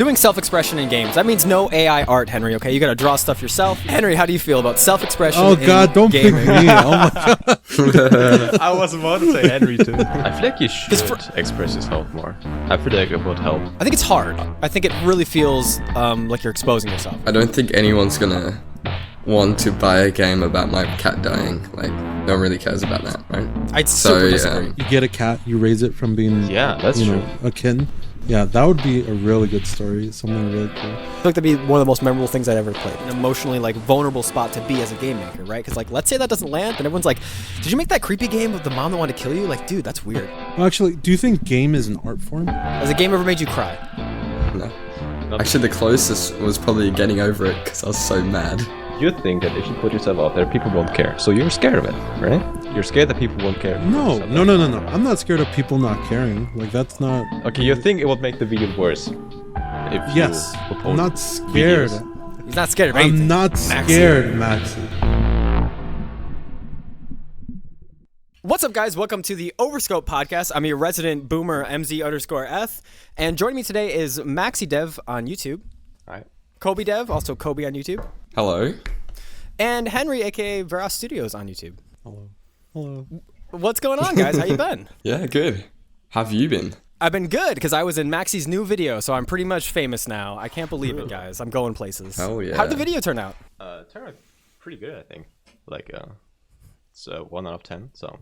Doing self-expression in games, that means no AI art, Henry, okay? You gotta draw stuff yourself. Henry, how do you feel about self-expression Oh god, don't pick me. Oh my god. I was about to say Henry too. I feel like you should express yourself more. I feel like it would help. I think it's hard. I think it really feels like you're exposing yourself. I don't think anyone's gonna want to buy a game about my cat dying. Like, no one really cares about that, right? I'd super disagree. You get a cat, you raise it from being that's true. A kitten. Yeah, that would be a really good story. Something really cool. I feel like that'd be one of the most memorable things I'd ever played. An emotionally vulnerable spot to be as a game maker, right? Because let's say that doesn't land, and everyone's like, "Did you make that creepy game of the mom that wanted to kill you?" Like, dude, that's weird. Well, actually, do you think game is an art form? Has a game ever made you cry? No. Actually, the closest was probably getting over it because I was so mad. You think that if you put yourself out there, people won't care. So you're scared of it, right? You're scared that people won't care. No. I'm not scared of people not caring. Like, that's not... Okay, you think it would make the video worse? If yes. I'm not scared. Videos. He's not scared of anything. I'm not scared, Maxi. What's up, guys? Welcome to the Overscoped podcast. I'm your resident boomer, MZ_F. And joining me today is Maxi Dev on YouTube. Hi. Kobe Dev, also Kobe on YouTube. Hello. And Henry, aka Veras Studios on YouTube. Hello. What's going on, guys? How you been? Yeah, good. How have you been? I've been good because I was in Maxi's new video, so I'm pretty much famous now. I can't believe it, guys. I'm going places. Hell yeah. How'd the video turn out? Turned out pretty good, I think. Like, it's 1 out of 10, so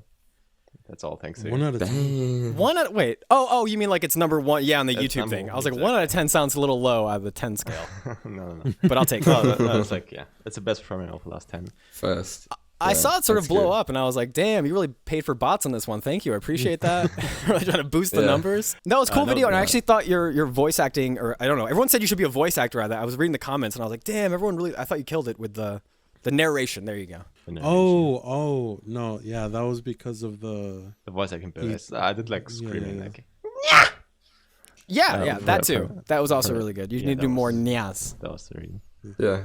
that's all thanks to you. 1 out of 10. Wait. Oh, you mean like it's number 1? Yeah, on the It's YouTube thing. number I was like, one, 1 out of 10 sounds a little low out of the 10 scale. No. But I'll take it. It's like, it's the best performance of the last 10. First. I saw it sort of that's blow good. up, and I was like, damn, you really paid for bots on this one. Thank you. I appreciate that. Really trying to boost the numbers. No, it's a cool video, and I actually thought your voice acting, or I don't know, everyone said you should be a voice actor out of that. I was reading the comments, and I was like, damn, I thought you killed it with the narration. There you go. Oh, no, yeah, that was because of the voice acting bit. I did like screaming, like... Yeah, that too. That was also really good. You need to do more nyas. That was the reason. Yeah.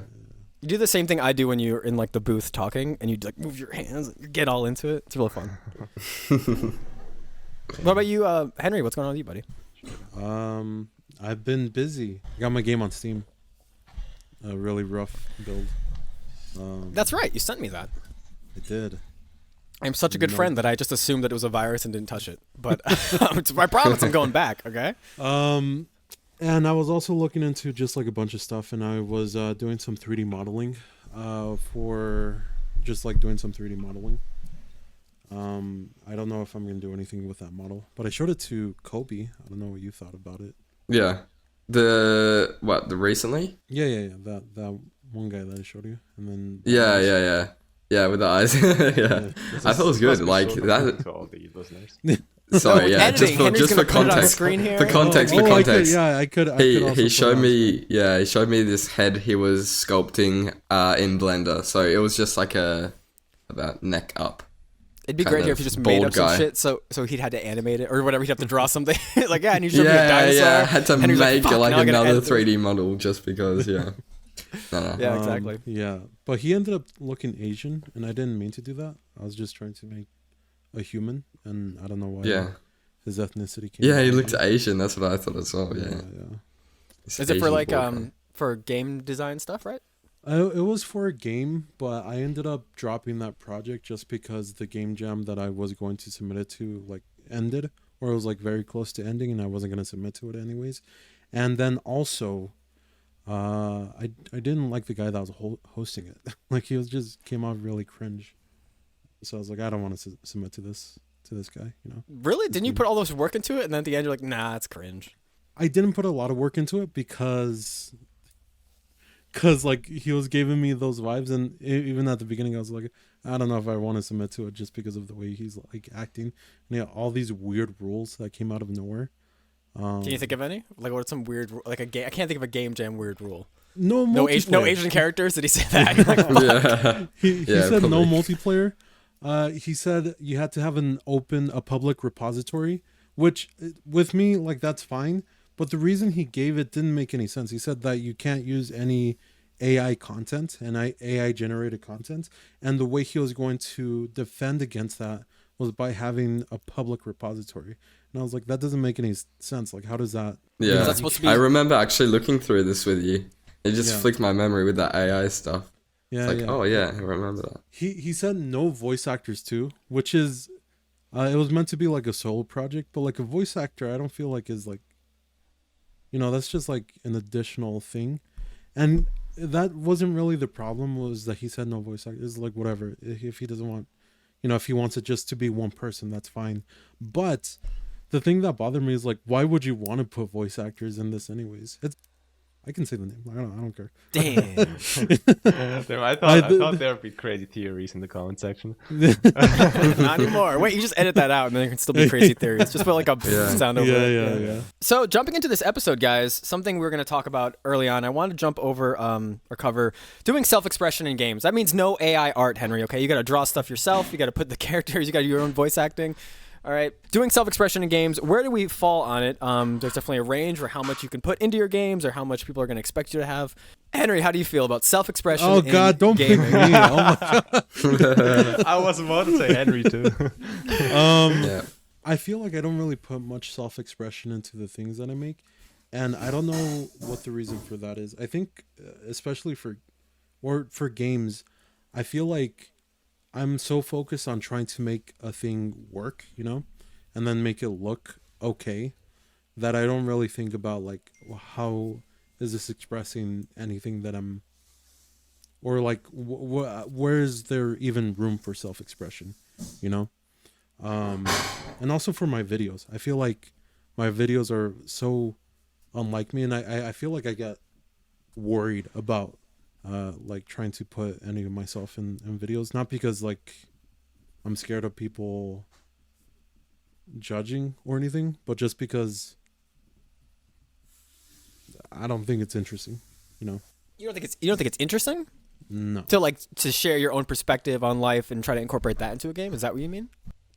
You do the same thing I do when you're in like the booth talking, and you like move your hands, and you get all into it. It's really fun. What about you, Henry? What's going on with you, buddy? I've been busy. I got my game on Steam. A really rough build. That's right. You sent me that. I did. I'm such a good friend that I just assumed that it was a virus and didn't touch it. But I promise I'm going back. Okay. And I was also looking into just like a bunch of stuff, and I was doing some 3D modeling I don't know if I'm going to do anything with that model, but I showed it to Kobe. I don't know what you thought about it. Yeah. The recently? Yeah. That one guy that I showed you. And then Yeah, with the eyes. Yeah. I thought it was good. Like that. To all the listeners. Sorry, yeah. Editing. Just for context. For context. I could He showed me. Yeah, he showed me this head he was sculpting in Blender. So it was just like about neck up. It'd be great here if you just made up some shit, so he'd had to animate it or whatever. He'd have to draw something like and you showed me a dinosaur. Yeah, I had to make like another 3D model just because. Yeah. No. Yeah, exactly. Yeah, but he ended up looking Asian, and I didn't mean to do that. I was just trying to make a human, and I don't know why. Yeah. His ethnicity came. Yeah, he looked Asian. That's what I thought as well. Yeah. Is it for like for game design stuff, right? It was for a game, but I ended up dropping that project just because the game jam that I was going to submit it to like ended, or it was like very close to ending, and I wasn't going to submit to it anyways. And then also, I didn't like the guy that was hosting it. Like he came off really cringe. So I was like, I don't want to submit to this guy, you know. Really? Didn't you put all this work into it, and then at the end you're like, nah, it's cringe? I didn't put a lot of work into it because like he was giving me those vibes, and even at the beginning I was like, I don't know if I want to submit to it just because of the way he's like acting, and all these weird rules that came out of nowhere. Can you think of any? Like what's some weird like a game? I can't think of a game jam weird rule. No Asian characters. Did he say that? You're like, fuck. He said probably. No multiplayer. He said you had to have a public repository, which with me, like, that's fine. But the reason he gave it didn't make any sense. He said that you can't use any AI content and AI generated content. And the way he was going to defend against that was by having a public repository. And I was like, that doesn't make any sense. Like, how does that? Yeah, that's supposed to be- I remember actually looking through this with you. It just Yeah. flicked my memory with that AI stuff. Yeah, It's like, yeah. oh yeah, I remember that. He said no voice actors too, which is, it was meant to be like a solo project, but like a voice actor, I don't feel like is like, that's just like an additional thing, and that wasn't really the problem. Was that he said no voice actors? It's like whatever. If he doesn't want, if he wants it just to be one person, that's fine. But the thing that bothered me is like, why would you want to put voice actors in this anyways? I can say the name. I don't care. Damn. I thought there would be crazy theories in the comment section. Not anymore. Wait, you just edit that out and there can still be crazy theories. Just put like a sound over it. Yeah. So jumping into this episode, guys, something we're going to talk about early on. I want to jump over or cover doing self-expression in games. That means no AI art, Henry, okay? You got to draw stuff yourself. You got to put the characters. You got to do your own voice acting. All right. Doing self-expression in games, where do we fall on it? There's definitely a range for how much you can put into your games or how much people are going to expect you to have. Henry, how do you feel about self-expression Oh God, don't pick gaming? me. Oh my God. I was about to say Henry too. Yeah. I feel like I don't really put much self-expression into the things that I make, and I don't know what the reason for that is. I think, especially for games, I feel like I'm so focused on trying to make a thing work, and then make it look okay, that I don't really think about like how is this expressing anything that I'm, or like where is there even room for self-expression, and also for my videos. I feel like my videos are so unlike me, and I feel like I get worried about like trying to put any of myself in videos, not because like I'm scared of people judging or anything, but just because I don't think it's interesting, You don't think it's interesting No. to share your own perspective on life and try to incorporate that into a game? Is that what you mean?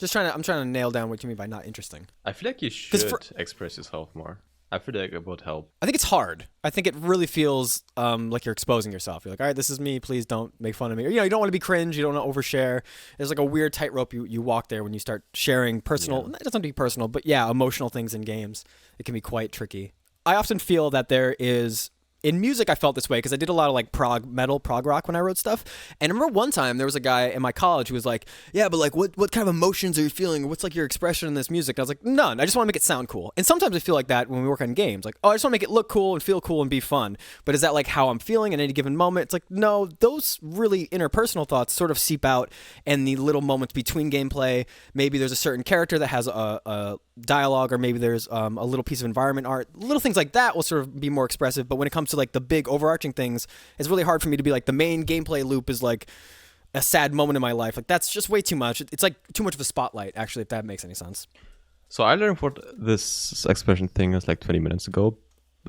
I'm trying to nail down what you mean by not interesting. I feel like you should express yourself more. I feel like it would help. I think it's hard. I think it really feels like you're exposing yourself. You're like, all right, this is me. Please don't make fun of me. Or, you don't want to be cringe. You don't want to overshare. There's like a weird tightrope you walk there when you start sharing personal. It doesn't have to be personal, but emotional things in games. It can be quite tricky. I often feel that there is. In music, I felt this way because I did a lot of like prog rock when I wrote stuff. And I remember one time there was a guy in my college who was like, yeah, but like what kind of emotions are you feeling? What's like your expression in this music? And I was like, none. I just want to make it sound cool. And sometimes I feel like that when we work on games. Like, oh, I just want to make it look cool and feel cool and be fun. But is that like how I'm feeling at any given moment? It's like, no, those really interpersonal thoughts sort of seep out in the little moments between gameplay. Maybe there's a certain character that has a dialogue, or maybe there's a little piece of environment art. Little things like that will sort of be more expressive. But when it comes to like the big overarching things, it's really hard for me to be like the main gameplay loop is like a sad moment in my life. Like that's just way too much. It's like too much of a spotlight, actually, if that makes any sense. So I learned what this expression thing is like 20 minutes ago,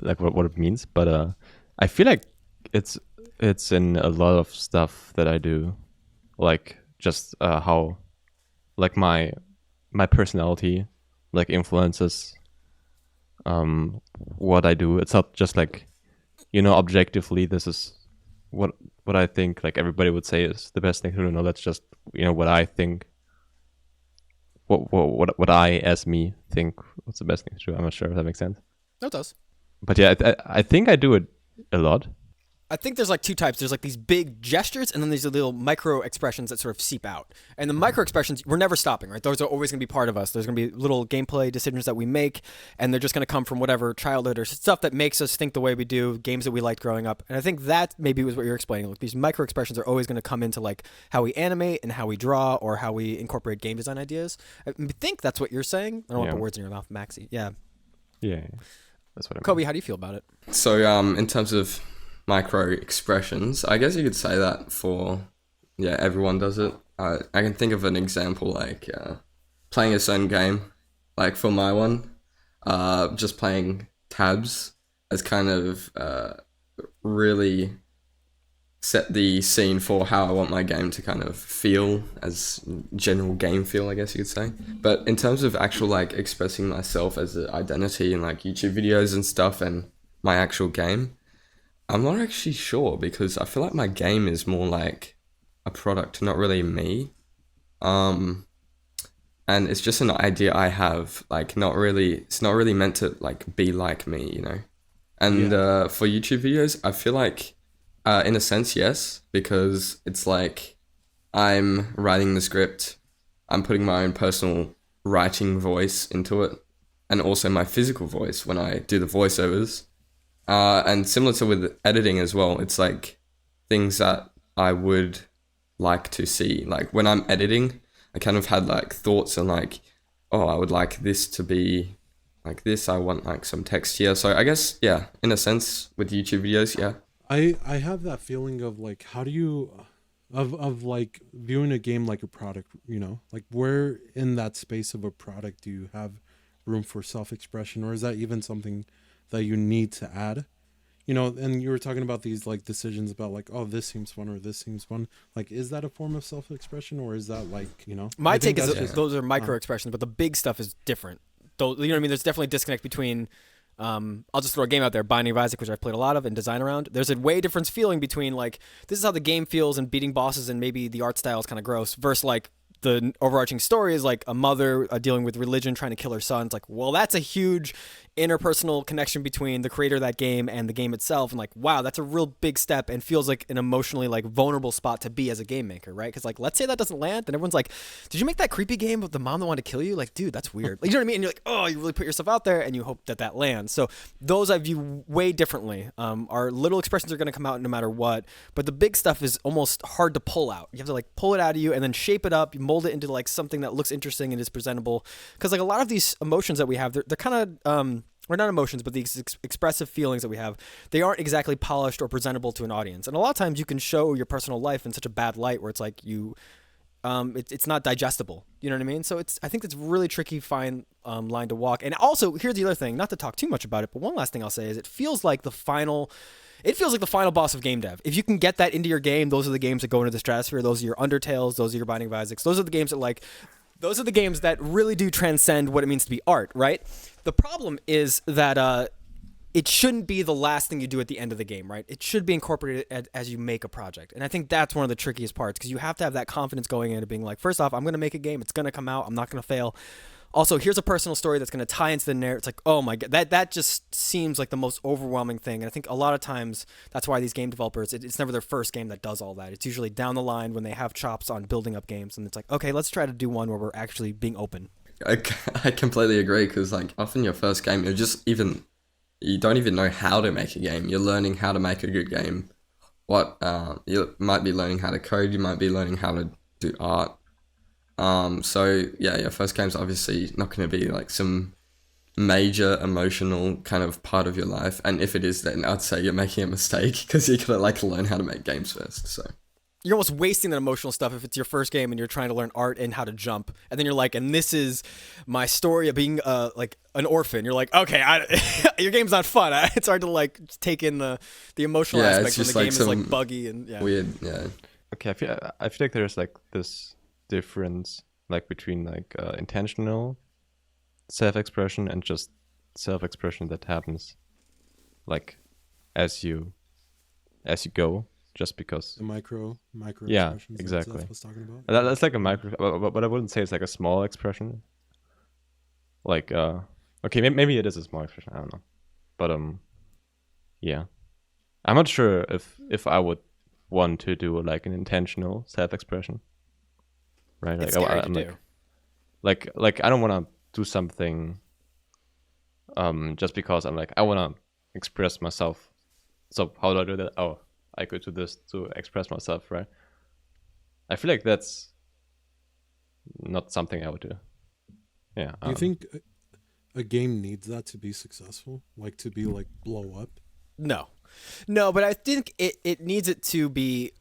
like what it means. But I feel like it's in a lot of stuff that I do, like just how like my personality like influences what I do. It's not just like, objectively this is what I think like everybody would say is the best thing to do. No, that's just what I think, what I as me think what's the best thing to do. I'm not sure if that makes sense. That does. But yeah, I think I do it a lot. I think there's like two types. There's like these big gestures, and then these little micro expressions that sort of seep out. And the micro expressions, we're never stopping, right? Those are always going to be part of us. There's going to be little gameplay decisions that we make, and they're just going to come from whatever childhood or stuff that makes us think the way we do, games that we liked growing up. And I think that maybe was what you're explaining. Like these micro expressions are always going to come into like how we animate and how we draw or how we incorporate game design ideas. I think that's what you're saying. I don't want to put words in your mouth, Maxi. Yeah. Yeah. That's what I mean. Kobe, how do you feel about it? So in terms of micro expressions, I guess you could say that for everyone does it. I can think of an example like playing a certain game, like for my one, just playing tabs has kind of really set the scene for how I want my game to kind of feel, as general game feel, I guess you could say. But in terms of actual like expressing myself as an identity in like YouTube videos and stuff and my actual game, I'm not actually sure, because I feel like my game is more like a product, not really me. and it's just an idea I have. Like, it's not really meant to like be like me, you know. And for YouTube videos, I feel like, in a sense, yes, because it's like I'm writing the script, I'm putting my own personal writing voice into it, and also my physical voice when I do the voiceovers. And similar to with editing as well, it's like things that I would like to see. Like when I'm editing, I kind of had like thoughts and like, oh, I would like this to be like this. I want like some text here. So I guess, yeah, in a sense with YouTube videos, yeah. I have that feeling of like, how do you of like viewing a game like a product, you know, like where in that space of a product do you have room for self-expression, or is that even something that you need to add? You know, and you were talking about these like decisions about like, oh, this seems fun or this seems fun. Like, is that a form of self-expression, or is that like, you know? My I think take is that's those are micro expressions, but the big stuff is different. Though, you know what I mean? There's definitely a disconnect between. I'll just throw a game out there, Binding of Isaac, which I've played a lot of and design around. There's a way different feeling between like this is how the game feels and beating bosses and maybe the art style is kind of gross versus like the overarching story is like a mother dealing with religion trying to kill her son. It's like, well, that's a huge interpersonal connection between the creator of that game and the game itself, and like, wow, that's a real big step and feels like an emotionally like vulnerable spot to be as a game maker, right? Because like, let's say that doesn't land, then everyone's like, did you make that creepy game with the mom that wanted to kill you? Like, dude, that's weird. Like, you know what I mean? And you're like, oh, you really put yourself out there and you hope that that lands. So those I view way differently. Our little expressions are going to come out no matter what, but the big stuff is almost hard to pull out. You have to like pull it out of you and then shape it up, you mold it into like something that looks interesting and is presentable. Because like a lot of these emotions that we have, they're kind of or not emotions, but these expressive feelings that we have, they aren't exactly polished or presentable to an audience. And a lot of times you can show your personal life in such a bad light where it's like it's not digestible. You know what I mean? So I think it's really tricky, fine line to walk. And also, here's the other thing, not to talk too much about it, but one last thing I'll say is it feels like the final boss of game dev. If you can get that into your game, those are the games that go into the stratosphere. Those are your Undertales. Those are your Binding of Isaacs. Those are the games that like, those are the games that really do transcend what it means to be art, right? The problem is that it shouldn't be the last thing you do at the end of the game, right? It should be incorporated as you make a project. And I think that's one of the trickiest parts because you have to have that confidence going into being like, first off, I'm going to make a game. It's going to come out. I'm not going to fail. Also, here's a personal story that's going to tie into the narrative. It's like, oh my God, that just seems like the most overwhelming thing. And I think a lot of times that's why these game developers, it's never their first game that does all that. It's usually down the line when they have chops on building up games. And it's like, okay, let's try to do one where we're actually being open. I completely agree because like often your first game, you don't even know how to make a game. You're learning how to make a good game. You might be learning how to code. You might be learning how to do art. So yeah, your first game's obviously not going to be like some major emotional kind of part of your life. And if it is, then I'd say you're making a mistake because you're gonna like learn how to make games first. So you're almost wasting that emotional stuff if it's your first game and you're trying to learn art and how to jump. And then you're like, and this is my story of being like an orphan. You're like, okay, your game's not fun. It's hard to like take in the emotional aspect when the game is like buggy and weird. Yeah. Okay, I feel like there's like this difference like between like intentional self-expression and just self-expression that happens like as you go. Just because the micro yeah, expressions exactly. that was talking about. That's like a micro, but I wouldn't say it's like a small expression. Like okay, maybe it is a small expression. I don't know, but yeah, I'm not sure if I would want to do like an intentional self-expression, right? It's like scary I'm to do. like I don't want to do something just because I'm like I want to express myself. So how do I do that? Oh, I go to this to express myself, right? I feel like that's not something I would do. Yeah. Do you think a game needs that to be successful? Like to be like blow up? No, but I think it needs it to be.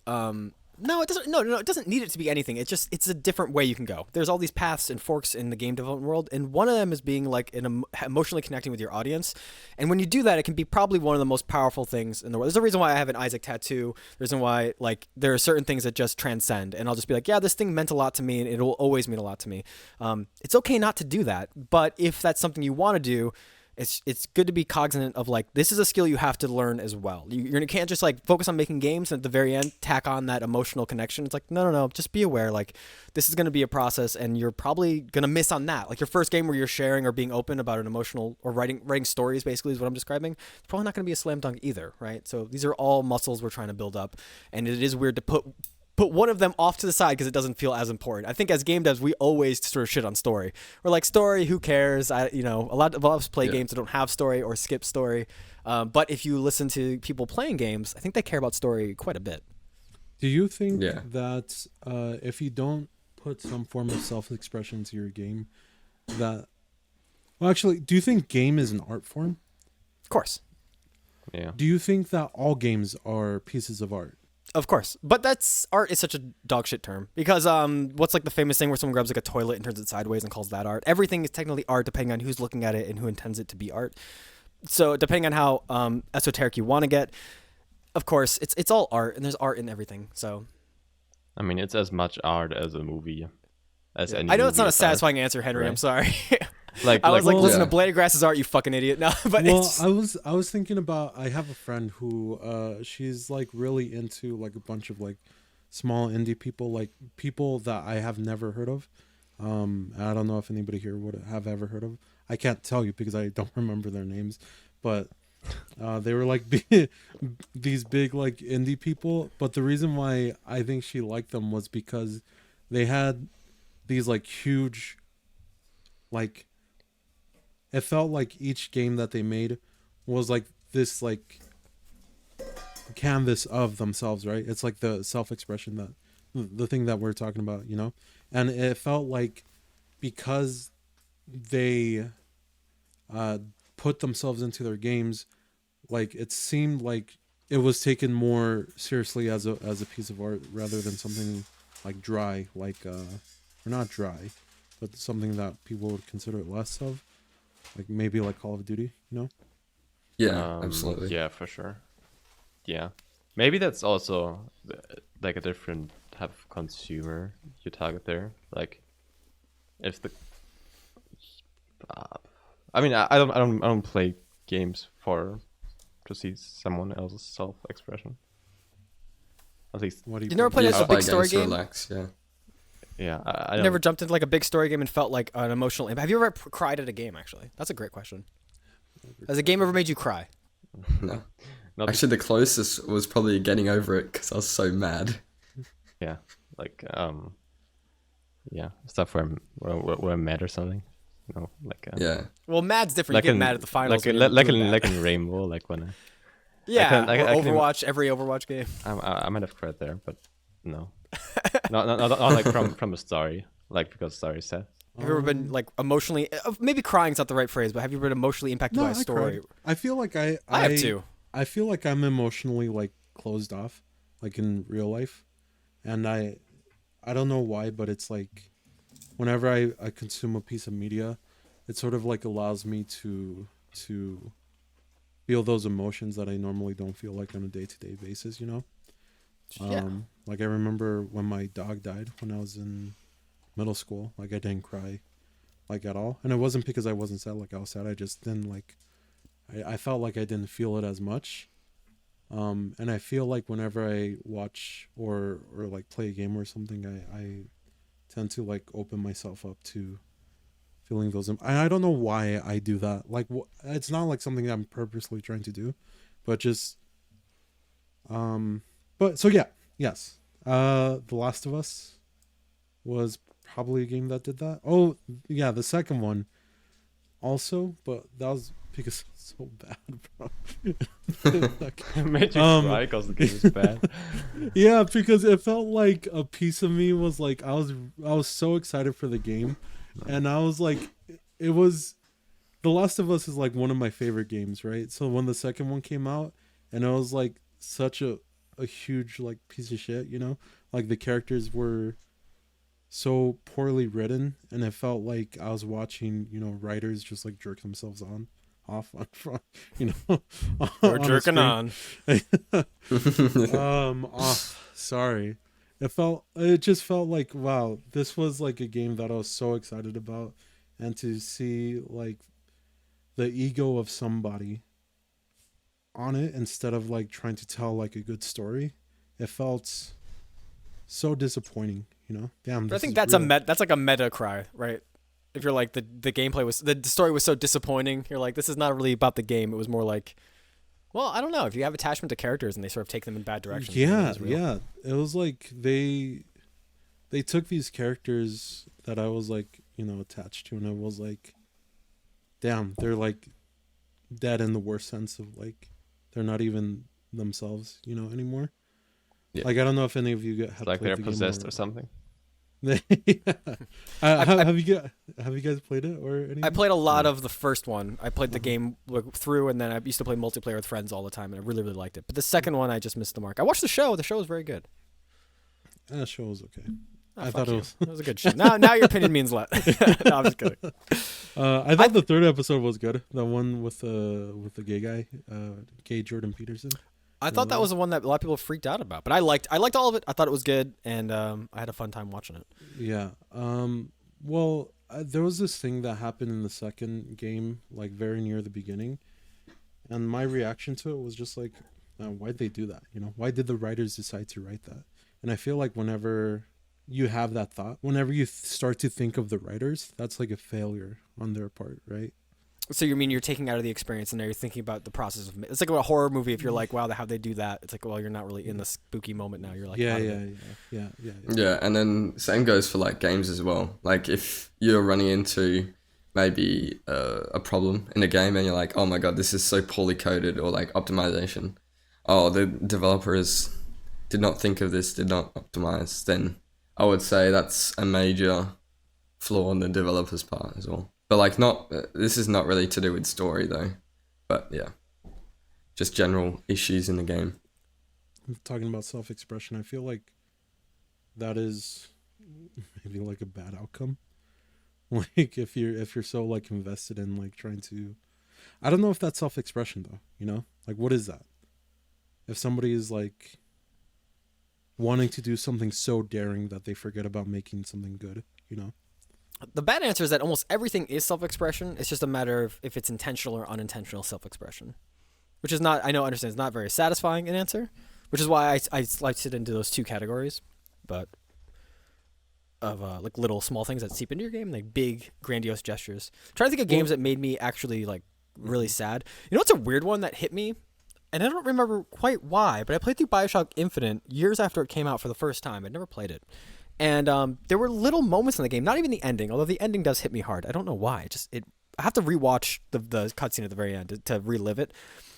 No, it doesn't. No, it doesn't need it to be anything. It's a different way you can go. There's all these paths and forks in the game development world, and one of them is being like emotionally connecting with your audience. And when you do that, it can be probably one of the most powerful things in the world. There's a reason why I have an Isaac tattoo. There's a reason why like there are certain things that just transcend, and I'll just be like, yeah, this thing meant a lot to me, and it will always mean a lot to me. It's okay not to do that, but if that's something you want to do, it's good to be cognizant of like this is a skill you have to learn as well. You can't just like focus on making games and at the very end tack on that emotional connection. It's like no, just be aware like this is going to be a process and you're probably going to miss on that. Like your first game where you're sharing or being open about an emotional or writing stories basically is what I'm describing. It's probably not going to be a slam dunk either, right? So these are all muscles we're trying to build up, and it is weird to put one of them off to the side because it doesn't feel as important. I think as game devs, we always sort of shit on story. We're like, story, who cares? A lot of us play games that don't have story or skip story. But if you listen to people playing games, I think they care about story quite a bit. Do you think that if you don't put some form of self-expression to your game, that... Well, actually, do you think game is an art form? Of course. Yeah. Do you think that all games are pieces of art? Of course, but art is such a dog shit term because what's like the famous thing where someone grabs like a toilet and turns it sideways and calls that art? Everything is technically art depending on who's looking at it and who intends it to be art. So depending on how esoteric you want to get, of course, it's all art and there's art in everything. So, I mean, it's as much art as a movie, as any. I know it's not a satisfying satisfying answer, Henry. right? I'm sorry. I was like, listen to Blade of Grass's art, you fucking idiot. No, but well, I was thinking about, I have a friend who she's like really into like a bunch of like small indie people, like people that I have never heard of. I don't know if anybody here would have ever heard of. I can't tell you because I don't remember their names, but they were like these big like indie people. But the reason why I think she liked them was because they had these like huge, like, it felt like each game that they made was like this like canvas of themselves, right? It's like the self-expression, that the thing that we're talking about, and it felt like because they put themselves into their games, like it seemed like it was taken more seriously as a piece of art rather than something like dry, like or not dry, but something that people would consider it less of. Like maybe like Call of Duty, Yeah, absolutely. Yeah, for sure. Yeah, maybe that's also like a different type of consumer you target there. Like, if the, I mean, I don't play games to see someone else's self-expression. At least, what do you You never played Yeah, a big story games to game? relax, yeah. yeah, I You never jumped into like a big story game and felt like an emotional impact. Have you ever cried at a game? Actually, that's a great question. Has a game ever made you cry? No. Not Actually, the closest was probably getting over it because I was so mad. yeah, like yeah, stuff where I'm mad or something. Like Yeah. Well, mad's different. You get mad at the finals. when you're like doing in bad. like in Rainbow, like when yeah, I or can- Overwatch. Every Overwatch game. I might have cried there, but no, not like from a story, like because story sad. Have you ever been like emotionally? Maybe crying's not the right phrase, but have you been emotionally impacted by a story? I feel like I have too. I feel like I'm emotionally like closed off, like in real life, and I don't know why, but it's like whenever I consume a piece of media, it sort of like allows me to feel those emotions that I normally don't feel like on a day-to-day basis, Yeah. Like I remember when my dog died when I was in middle school, like I didn't cry like at all, and it wasn't because I wasn't sad. Like I was sad, I just didn't like, I felt like I didn't feel it as much. And I feel like whenever I watch or like play a game or something, I tend to like open myself up to feeling those. And I don't know why I do that. Like it's not like something I'm purposely trying to do, but just, but so yeah, yes. The Last of Us was probably a game that did that. Oh yeah, the second one also, but that was because it's so bad, bro. Made you cry because the game is bad. Yeah, because it felt like a piece of me was like, I was so excited for the game, and I was like, it was, The Last of Us is like one of my favorite games, right? So when the second one came out, and it was like such a huge like piece of shit, like the characters were so poorly written, and it felt like I was watching, writers just like jerk themselves off on front, We're jerking on. Sorry. It just felt like, wow, this was like a game that I was so excited about, and to see like the ego of somebody on it instead of like trying to tell like a good story. It felt so disappointing, you know. Damn. But I think this that's is real. that's like a meta cry, right? If you're like the gameplay was the story was so disappointing, you're like, this is not really about the game. It was more like, well, I don't know, if you have attachment to characters and they sort of take them in bad directions. Yeah, yeah. It was like they took these characters that I was like, you know, attached to, and it was like, damn, they're like dead in the worst sense of like they're not even themselves, you know, anymore. Yeah. Like I don't know if any of you have Like played they're the game possessed or something. Yeah. Have you guys played it or anything? I played a lot of the first one. I played the game through, and then I used to play multiplayer with friends all the time, and I really, really liked it. But the second one, I just missed the mark. I watched the show. The show was very good. That show was okay. Oh, I thought it was a good show. Now your opinion means less. No, I'm just kidding. I thought the third episode was good. The one with the gay guy, gay Jordan Peterson. I thought that was the one that a lot of people freaked out about, but I liked all of it. I thought it was good, and I had a fun time watching it. Yeah. Well, there was this thing that happened in the second game, like very near the beginning, and my reaction to it was just like, why'd they do that? You know, why did the writers decide to write that? And I feel like whenever you have that thought, whenever you start to think of the writers, that's like a failure on their part, right? So you mean you're taking out of the experience, and now you're thinking about the process of. It's like a horror movie. If you're like, wow, how'd they do that? It's like, well, you're not really in the spooky moment now. You're like, Yeah, and then same goes for like games as well. Like if you're running into maybe a problem in a game and you're like, oh my god, this is so poorly coded, or like optimization. Oh, the developers did not think of this, did not optimize. Then I would say that's a major flaw on the developer's part as well. But like this is not really to do with story though. But yeah, just general issues in the game. Talking about self-expression, I feel like that is maybe like a bad outcome. Like if you're so like invested in like trying to, I don't know if that's self-expression though, you know? Like what is that? If somebody is like wanting to do something so daring that they forget about making something good, you know? The bad answer is that almost everything is self-expression. It's just a matter of if it's intentional or unintentional self-expression, which is not, I understand it's not very satisfying an answer, which is why I sliced it into those two categories, but of like little small things that seep into your game, like big grandiose gestures. I'm trying to think of games that made me actually like really sad. You know what's a weird one that hit me? And I don't remember quite why, but I played through BioShock Infinite years after it came out for the first time. I'd never played it. And there were little moments in the game, not even the ending, although the ending does hit me hard. I don't know why. I have to rewatch the cutscene at the very end to relive it.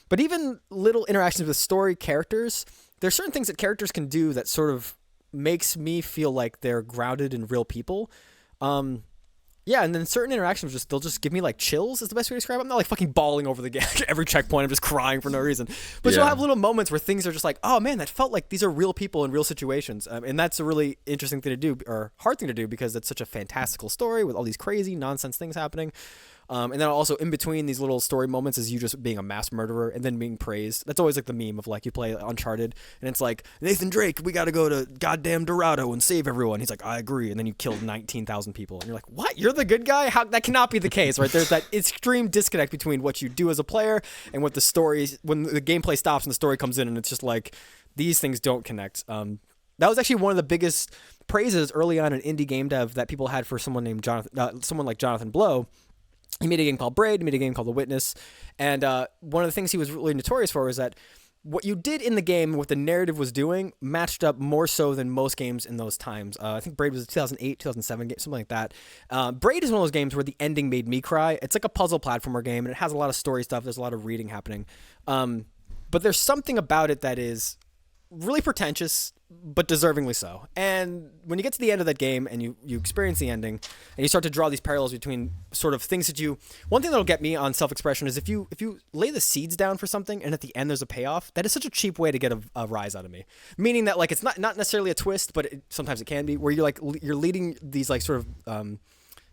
But even little interactions with story characters, there's certain things that characters can do that sort of makes me feel like they're grounded in real people. Yeah, and then certain interactions they'll just give me like chills is the best way to describe it. I'm not like fucking bawling over the game every checkpoint. I'm just crying for no reason. But you'll have little moments where things are just like, oh man, that felt like these are real people in real situations. And that's a really interesting thing to do, or hard thing to do, because it's such a fantastical story with all these crazy nonsense things happening. And then also in between these little story moments is you just being a mass murderer and then being praised. That's always like the meme of like you play Uncharted and it's like, Nathan Drake, we got to go to goddamn Dorado and save everyone. He's like, I agree. And then you killed 19,000 people. And you're like, what? You're the good guy? How? That cannot be the case, right? There's that extreme disconnect between what you do as a player and what the story, when the gameplay stops and the story comes in, and it's just like, these things don't connect. That was actually one of the biggest praises early on in indie game dev that people had for someone named someone like Jonathan Blow. He made a game called Braid, he made a game called The Witness, and one of the things he was really notorious for was that what you did in the game, what the narrative was doing, matched up more so than most games in those times. I think Braid was a 2008, 2007 game, something like that. Braid is one of those games where the ending made me cry. It's like a puzzle platformer game, and it has a lot of story stuff. There's a lot of reading happening. But there's something about it that is really pretentious, but deservingly so. And when you get to the end of that game and you experience the ending and you start to draw these parallels between sort of things that one thing that'll get me on self-expression is if you lay the seeds down for something and at the end there's a payoff, that is such a cheap way to get a rise out of me. Meaning that like it's not necessarily a twist, but sometimes it can be, where you're leading these like sort of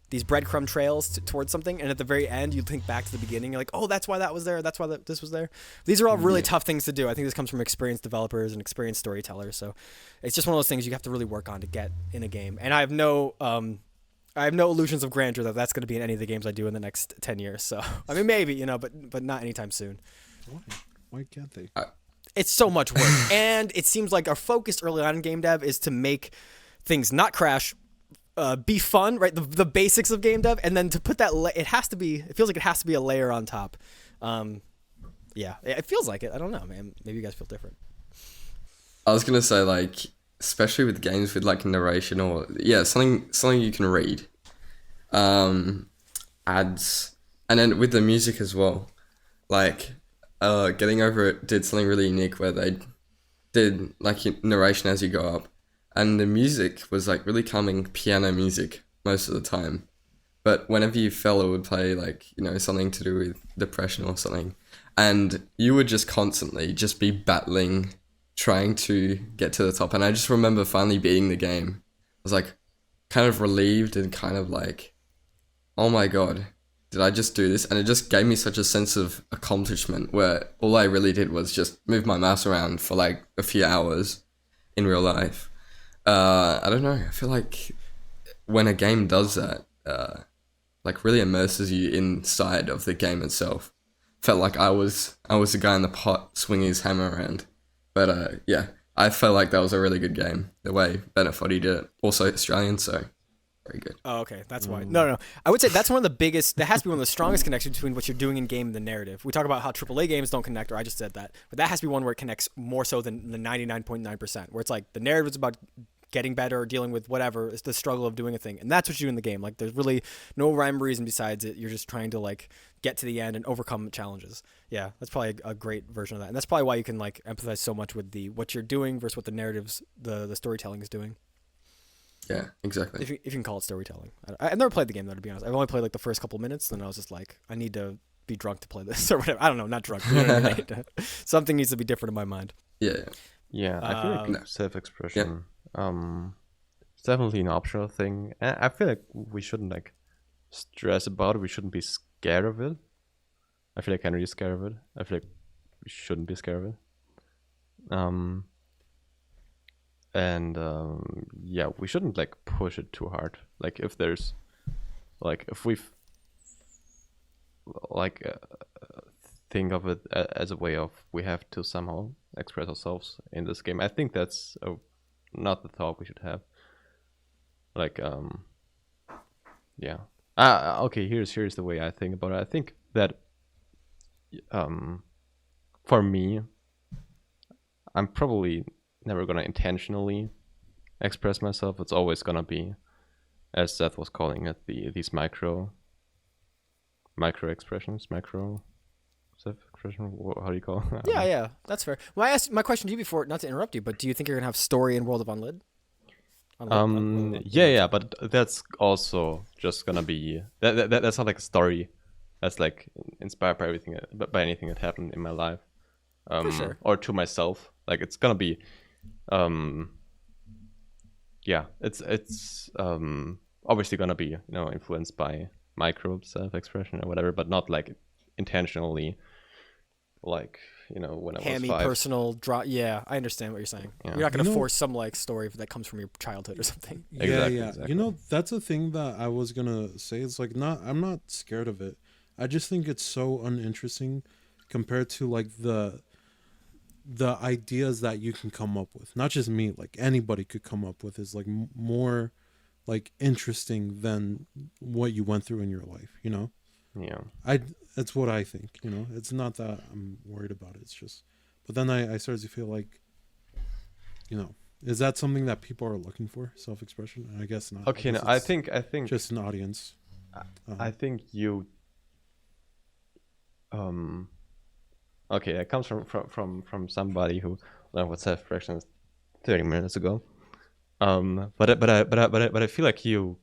these breadcrumb trails towards something, and at the very end you think back to the beginning, you're like, oh, that's why that was there, that's why this was there. These are all really tough things to do. I think this comes from experienced developers and experienced storytellers, so it's just one of those things you have to really work on to get in a game. And I have no I have no illusions of grandeur that that's going to be in any of the games I do in the next 10 years. So, I mean, maybe, but not anytime soon. Why can't they? It's so much work. And it seems like our focus early on in game dev is to make things not crash, be fun, right? The basics of game dev. And then to put that, it feels like it has to be a layer on top. Yeah, it feels like it. I don't know, man. Maybe you guys feel different. I was going to say, like, especially with games with like narration or something you can read, ads, and then with the music as well, like Getting Over It did something really unique where they did like narration as you go up, and the music was like really calming piano music most of the time, but whenever you fell it would play like something to do with depression or something, and you would just constantly just be battling trying to get to the top. And I just remember finally beating the game. I was like kind of relieved and kind of like, oh my god, did I just do this? And it just gave me such a sense of accomplishment where all I really did was just move my mouse around for like a few hours in real life. I don't know, I feel like when a game does that, like really immerses you inside of the game itself. Felt like I was the guy in the pot swinging his hammer around. But yeah, I felt like that was a really good game, the way Bennett Foddy did it. Also Australian, so very good. Oh, okay. That's why. No. I would say that's one of the biggest, that has to be one of the strongest connections between what you're doing in game and the narrative. We talk about how AAA games don't connect, or I just said that. But that has to be one where it connects more so than the 99.9%, where it's like the narrative is about getting better or dealing with whatever. It's the struggle of doing a thing. And that's what you do in the game. Like there's really no rhyme or reason besides it. You're just trying to like get to the end and overcome challenges. Yeah, that's probably a great version of that. And that's probably why you can like empathize so much with what you're doing versus what the narratives, the storytelling is doing. Yeah, exactly. If you can call it storytelling. I've never played the game though, to be honest. I've only played like the first couple minutes, and I was just like, I need to be drunk to play this or whatever. I don't know, not drunk. Something needs to be different in my mind. Yeah, I feel like self-expression. It's definitely an optional thing. And I feel like we shouldn't like stress about it. We shouldn't be scared of it. I feel like Henry is scared of it. I feel like we shouldn't be scared of it. Yeah, we shouldn't like push it too hard. Like if there's, like if we've, like think of it as a way of we have to somehow express ourselves in this game. I think that's not the thought we should have. Like yeah. Okay, here's the way I think about it. I think that for me, I'm probably never gonna intentionally express myself. It's always gonna be, as Seth was calling it, these micro expressions, micro self-expression. How do you call it? Yeah, that's fair. Well, I asked my question to you before, not to interrupt you, but do you think you're gonna have story in World of Unlit? Yeah, but that's also just gonna be that's not like a story. That's like inspired by everything, by anything that happened in my life, For sure. or to myself. Like it's gonna be, yeah, it's obviously gonna be influenced by micro self-expression or whatever, but not like intentionally, like when I was Hammy 5. personal draw. Yeah, I understand what you're saying. Yeah. You're not gonna force some like story that comes from your childhood or something. Exactly. That's a thing that I was gonna say. It's like I'm not scared of it. I just think it's so uninteresting compared to like the ideas that you can come up with. Not just me, like anybody could come up with is like more like interesting than what you went through in your life. Yeah. That's what I think. It's not that I'm worried about it. It's just, but then I started to feel like, is that something that people are looking for? Self-expression? I guess not. Okay, no, I think just an audience. I think you. Okay, that comes from somebody who learned what self-expression is 30 minutes ago. But I feel like you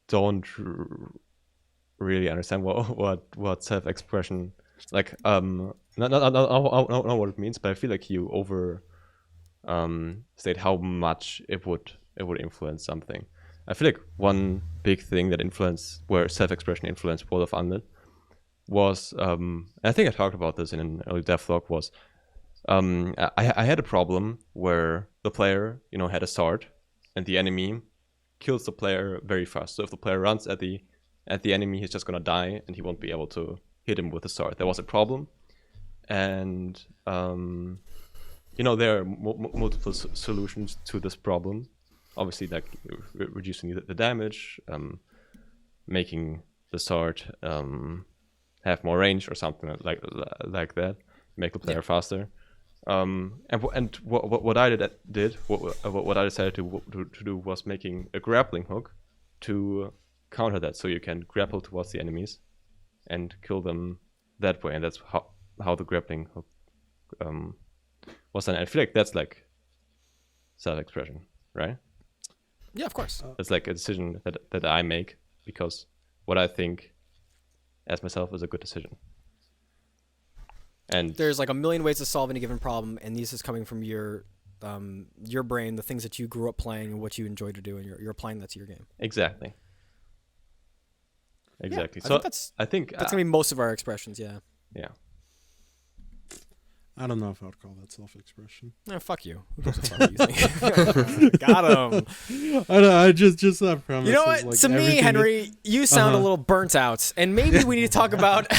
don't really understand what self-expression like. Not what it means, but I feel like you state how much it would influence something. I feel like one big thing where self-expression influenced World of Unlit was, I think I talked about this in an early devlog, was I had a problem where the player had a sword and the enemy kills the player very fast. So if the player runs at the enemy, he's just gonna die, and he won't be able to hit him with the sword. There was a problem, and there are multiple solutions to this problem. Obviously, like reducing the damage, making the sword have more range or something like that, make the player faster. And what I what I decided to do was making a grappling hook to counter that, so you can grapple towards the enemies and kill them that way, and that's how the grappling hook was done. I feel like that's like self-expression, right? Yeah, of course. It's like a decision that I make because what I think as myself is a good decision. And there's like a million ways to solve any given problem, and this is coming from your brain, the things that you grew up playing and what you enjoy to do, and you're applying that to your game. Exactly. Yeah, so I think that's gonna be most of our expressions. Yeah. Yeah. I don't know if I would call that self-expression. No, fuck you. Who gives a fuck what you think? Got him. I just that premise. You know what? Like to me, Henry, you sound a little burnt out, and maybe we need to talk about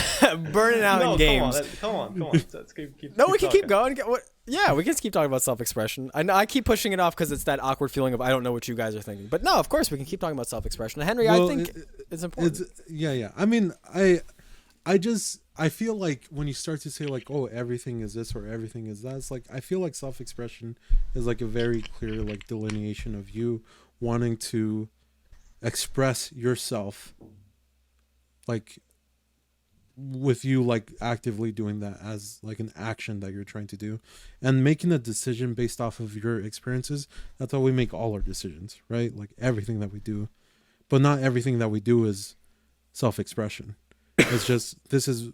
burning out in games. Come on. Let's keep we can keep going. Yeah, we can just keep talking about self-expression. I keep pushing it off because it's that awkward feeling of I don't know what you guys are thinking. But no, of course we can keep talking about self-expression. Henry, I think it's important. Yeah. I mean, I feel like when you start to say like, oh, everything is this or everything is that, it's like I feel like self-expression is like a very clear like delineation of you wanting to express yourself, like with you like actively doing that as like an action that you're trying to do and making a decision based off of your experiences. That's how we make all our decisions, right? Like everything that we do, but not everything that we do is self-expression. It's just, this is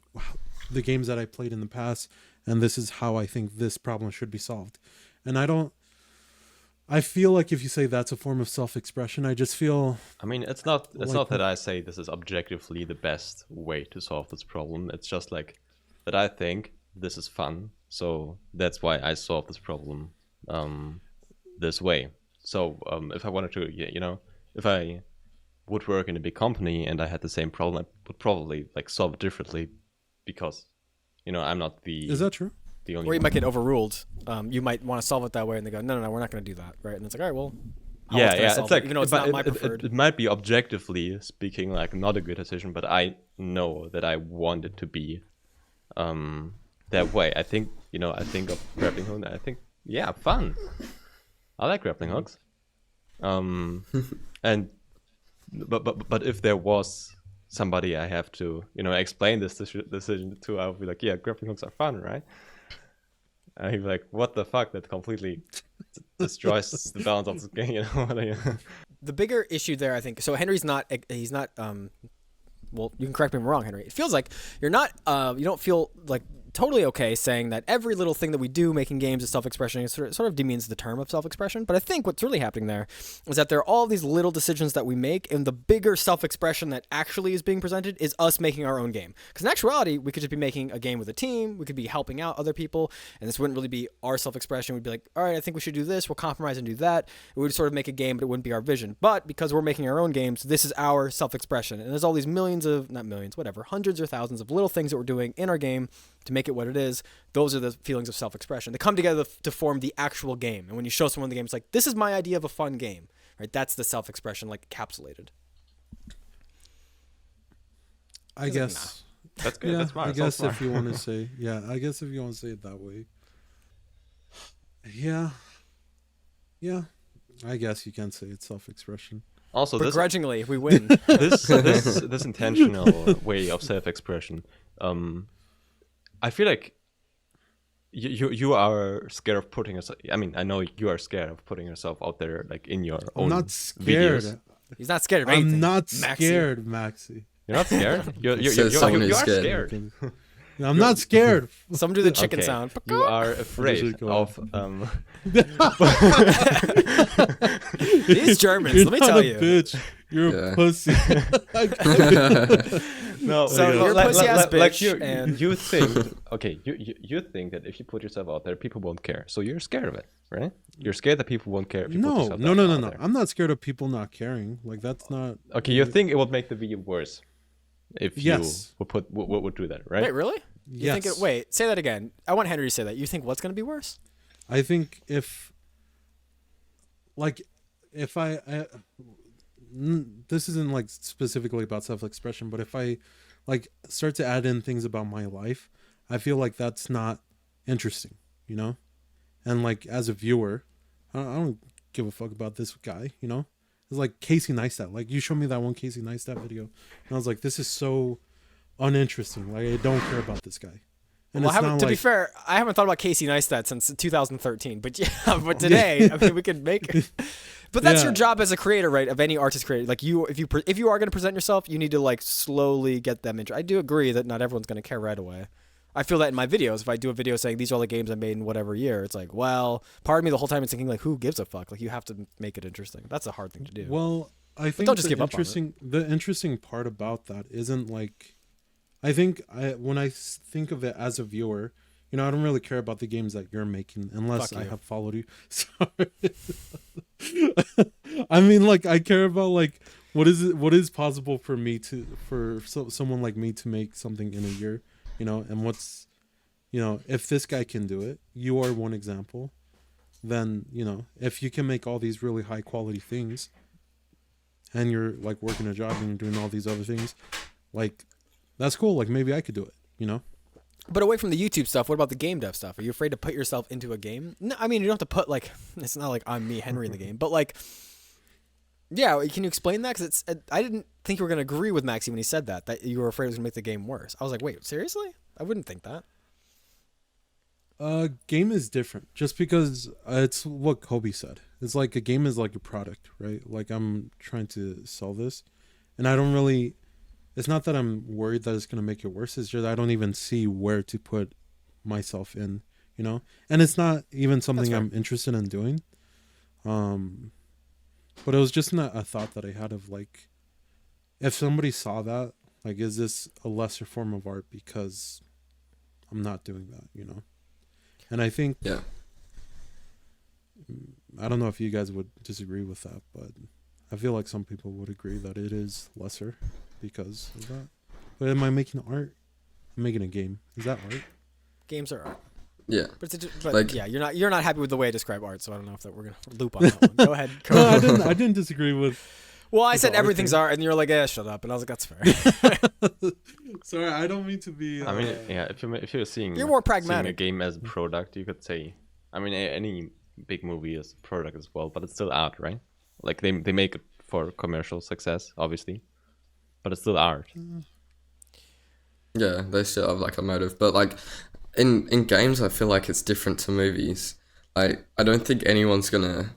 the games that I played in the past, and this is how I think this problem should be solved. And I feel like if you say that's a form of self-expression, I just feel... I mean, it's not that I say this is objectively the best way to solve this problem. It's just like that I think this is fun, so that's why I solve this problem this way. So if I wanted to, if I would work in a big company and I had the same problem, I would probably like solve it differently because, I'm not the... Is that true? The only or you one. might get overruled. You might want to solve it that way, and they go, no, we're not going to do that, right? And it's like, all right, well, yeah, it's like, even though it's not my preferred. It might be objectively speaking like not a good decision, but I know that I want it to be that way. I think, I think of grappling hook, I think, yeah, fun. I like grappling hooks. And but if there was somebody I have to, explain this decision to, I would be like, yeah, grappling hooks are fun, right? And he'd be like, what the fuck? That completely destroys the balance of the game, The bigger issue there, I think, so Henry's not, well, you can correct me if I'm wrong, Henry. It feels like you don't feel like totally okay saying that every little thing that we do making games is self-expression. It sort of demeans the term of self-expression. But I think what's really happening there is that there are all these little decisions that we make, and the bigger self-expression that actually is being presented is us making our own game. Because in actuality, we could just be making a game with a team. We could be helping out other people, and this wouldn't really be our self-expression. We'd be like, all right, I think we should do this. We'll compromise and do that. We would sort of make a game, but it wouldn't be our vision. But because we're making our own games, this is our self-expression. And there's all these hundreds or thousands of little things that we're doing in our game to make it what it is. Those are the feelings of self-expression. They come together to form the actual game. And when you show someone the game, it's like, this is my idea of a fun game, right? That's the self-expression, like encapsulated. I guess. Nah. That's good. Yeah, That's smart. I guess if you want to say, I guess if you want to say it that way. Yeah. I guess you can say it's self-expression. Also, begrudgingly, we win. this intentional way of self-expression. I feel like you are scared of putting yourself. I mean, I know you are scared of putting yourself out there, like in your own. I'm not scared. Videos. He's not scared of anything. I'm not scared, Maxi. You're not scared. You are scared. I'm not scared. Some do the chicken sound. You are afraid of. These Germans, let me tell you. Bitch. You're a pussy. No, So you're a pussy-ass bitch, you, and- you think okay, you think that if you put yourself out there, people won't care. So you're scared of it, right? You're scared that people won't care if you put No, yourself no, out no, no, no. there. I'm not scared of people not caring. Like that's not. Okay, you think it would make the video worse if Yes. you would do that, right? Wait, really? You Yes. think wait, say that again. I want Henry to say that. You think what's going to be worse? I think if this isn't like specifically about self-expression, but if I like start to add in things about my life, I feel like that's not interesting, you know? And like as a viewer, I don't give a fuck about this guy, you know? It's like Casey Neistat. Like you showed me that one Casey Neistat video, and I was like, this is so uninteresting. Like I don't care about this guy. And Well, it's not to be like, fair, I haven't thought about Casey Neistat since 2013. But yeah, but today, I mean, we could make. But that's your job as a creator, right? Of any artist creator, like you, if you are going to present yourself, you need to like slowly get them into. I do agree that not everyone's going to care right away. I feel that in my videos. If I do a video saying these are all the games I made in whatever year, it's like, well, part of me the whole time is thinking like, who gives a fuck? Like you have to make it interesting. That's a hard thing to do. well, I think don't just give up on it. the interesting part about that isn't like, I think when I think of it as a viewer, you know, I don't really care about the games that you're making unless Fuck I you. have followed you. Sorry. I mean, like, I care about like what is possible for me for someone like me to make something in a year, you know, and what's, you know, if this guy can do it, you are one example. Then, you know, if you can make all these really high quality things, and you're like working a job and doing all these other things, like that's cool. Like maybe I could do it, you know. But away from the YouTube stuff, what about the game dev stuff? Are you afraid to put yourself into a game? No, I mean you don't have to put like it's not like I'm me Henry in the game, but like, yeah, can you explain that? Because I didn't think you were gonna agree with Maxie when he said that you were afraid it was gonna make the game worse. I was like, wait, seriously? I wouldn't think that. Game is different just because it's what Kobe said. It's like a game is like a product, right? Like I'm trying to sell this, and I don't really. It's not that I'm worried that it's going to make it worse. It's just I don't even see where to put myself in, you know? And it's not even something I'm interested in doing. But it was just a thought that I had of like, if somebody saw that, like, is this a lesser form of art because I'm not doing that, you know? And I think, Yeah. I don't know if you guys would disagree with that, but I feel like some people would agree that it is lesser because of that. But am I making art? I'm making a game. Is that art? Games are art. Yeah. But Like- yeah, you're not happy with the way I describe art, so I don't know if we're gonna loop on that one. Go ahead. No, I didn't disagree with. Well, I with said the art everything's thing. art, and you're like, shut up, and I was like, that's fair. Sorry, I don't mean to be. I mean, yeah, if you're seeing You're more seeing a pragmatic. game as a product, you could say. I mean, any big movie is a product as well, but it's still art, right? Like they make it for commercial success, obviously, but it's still art. Yeah, they still have like a motive, but like in games, I feel like it's different to movies. Like I don't think anyone's gonna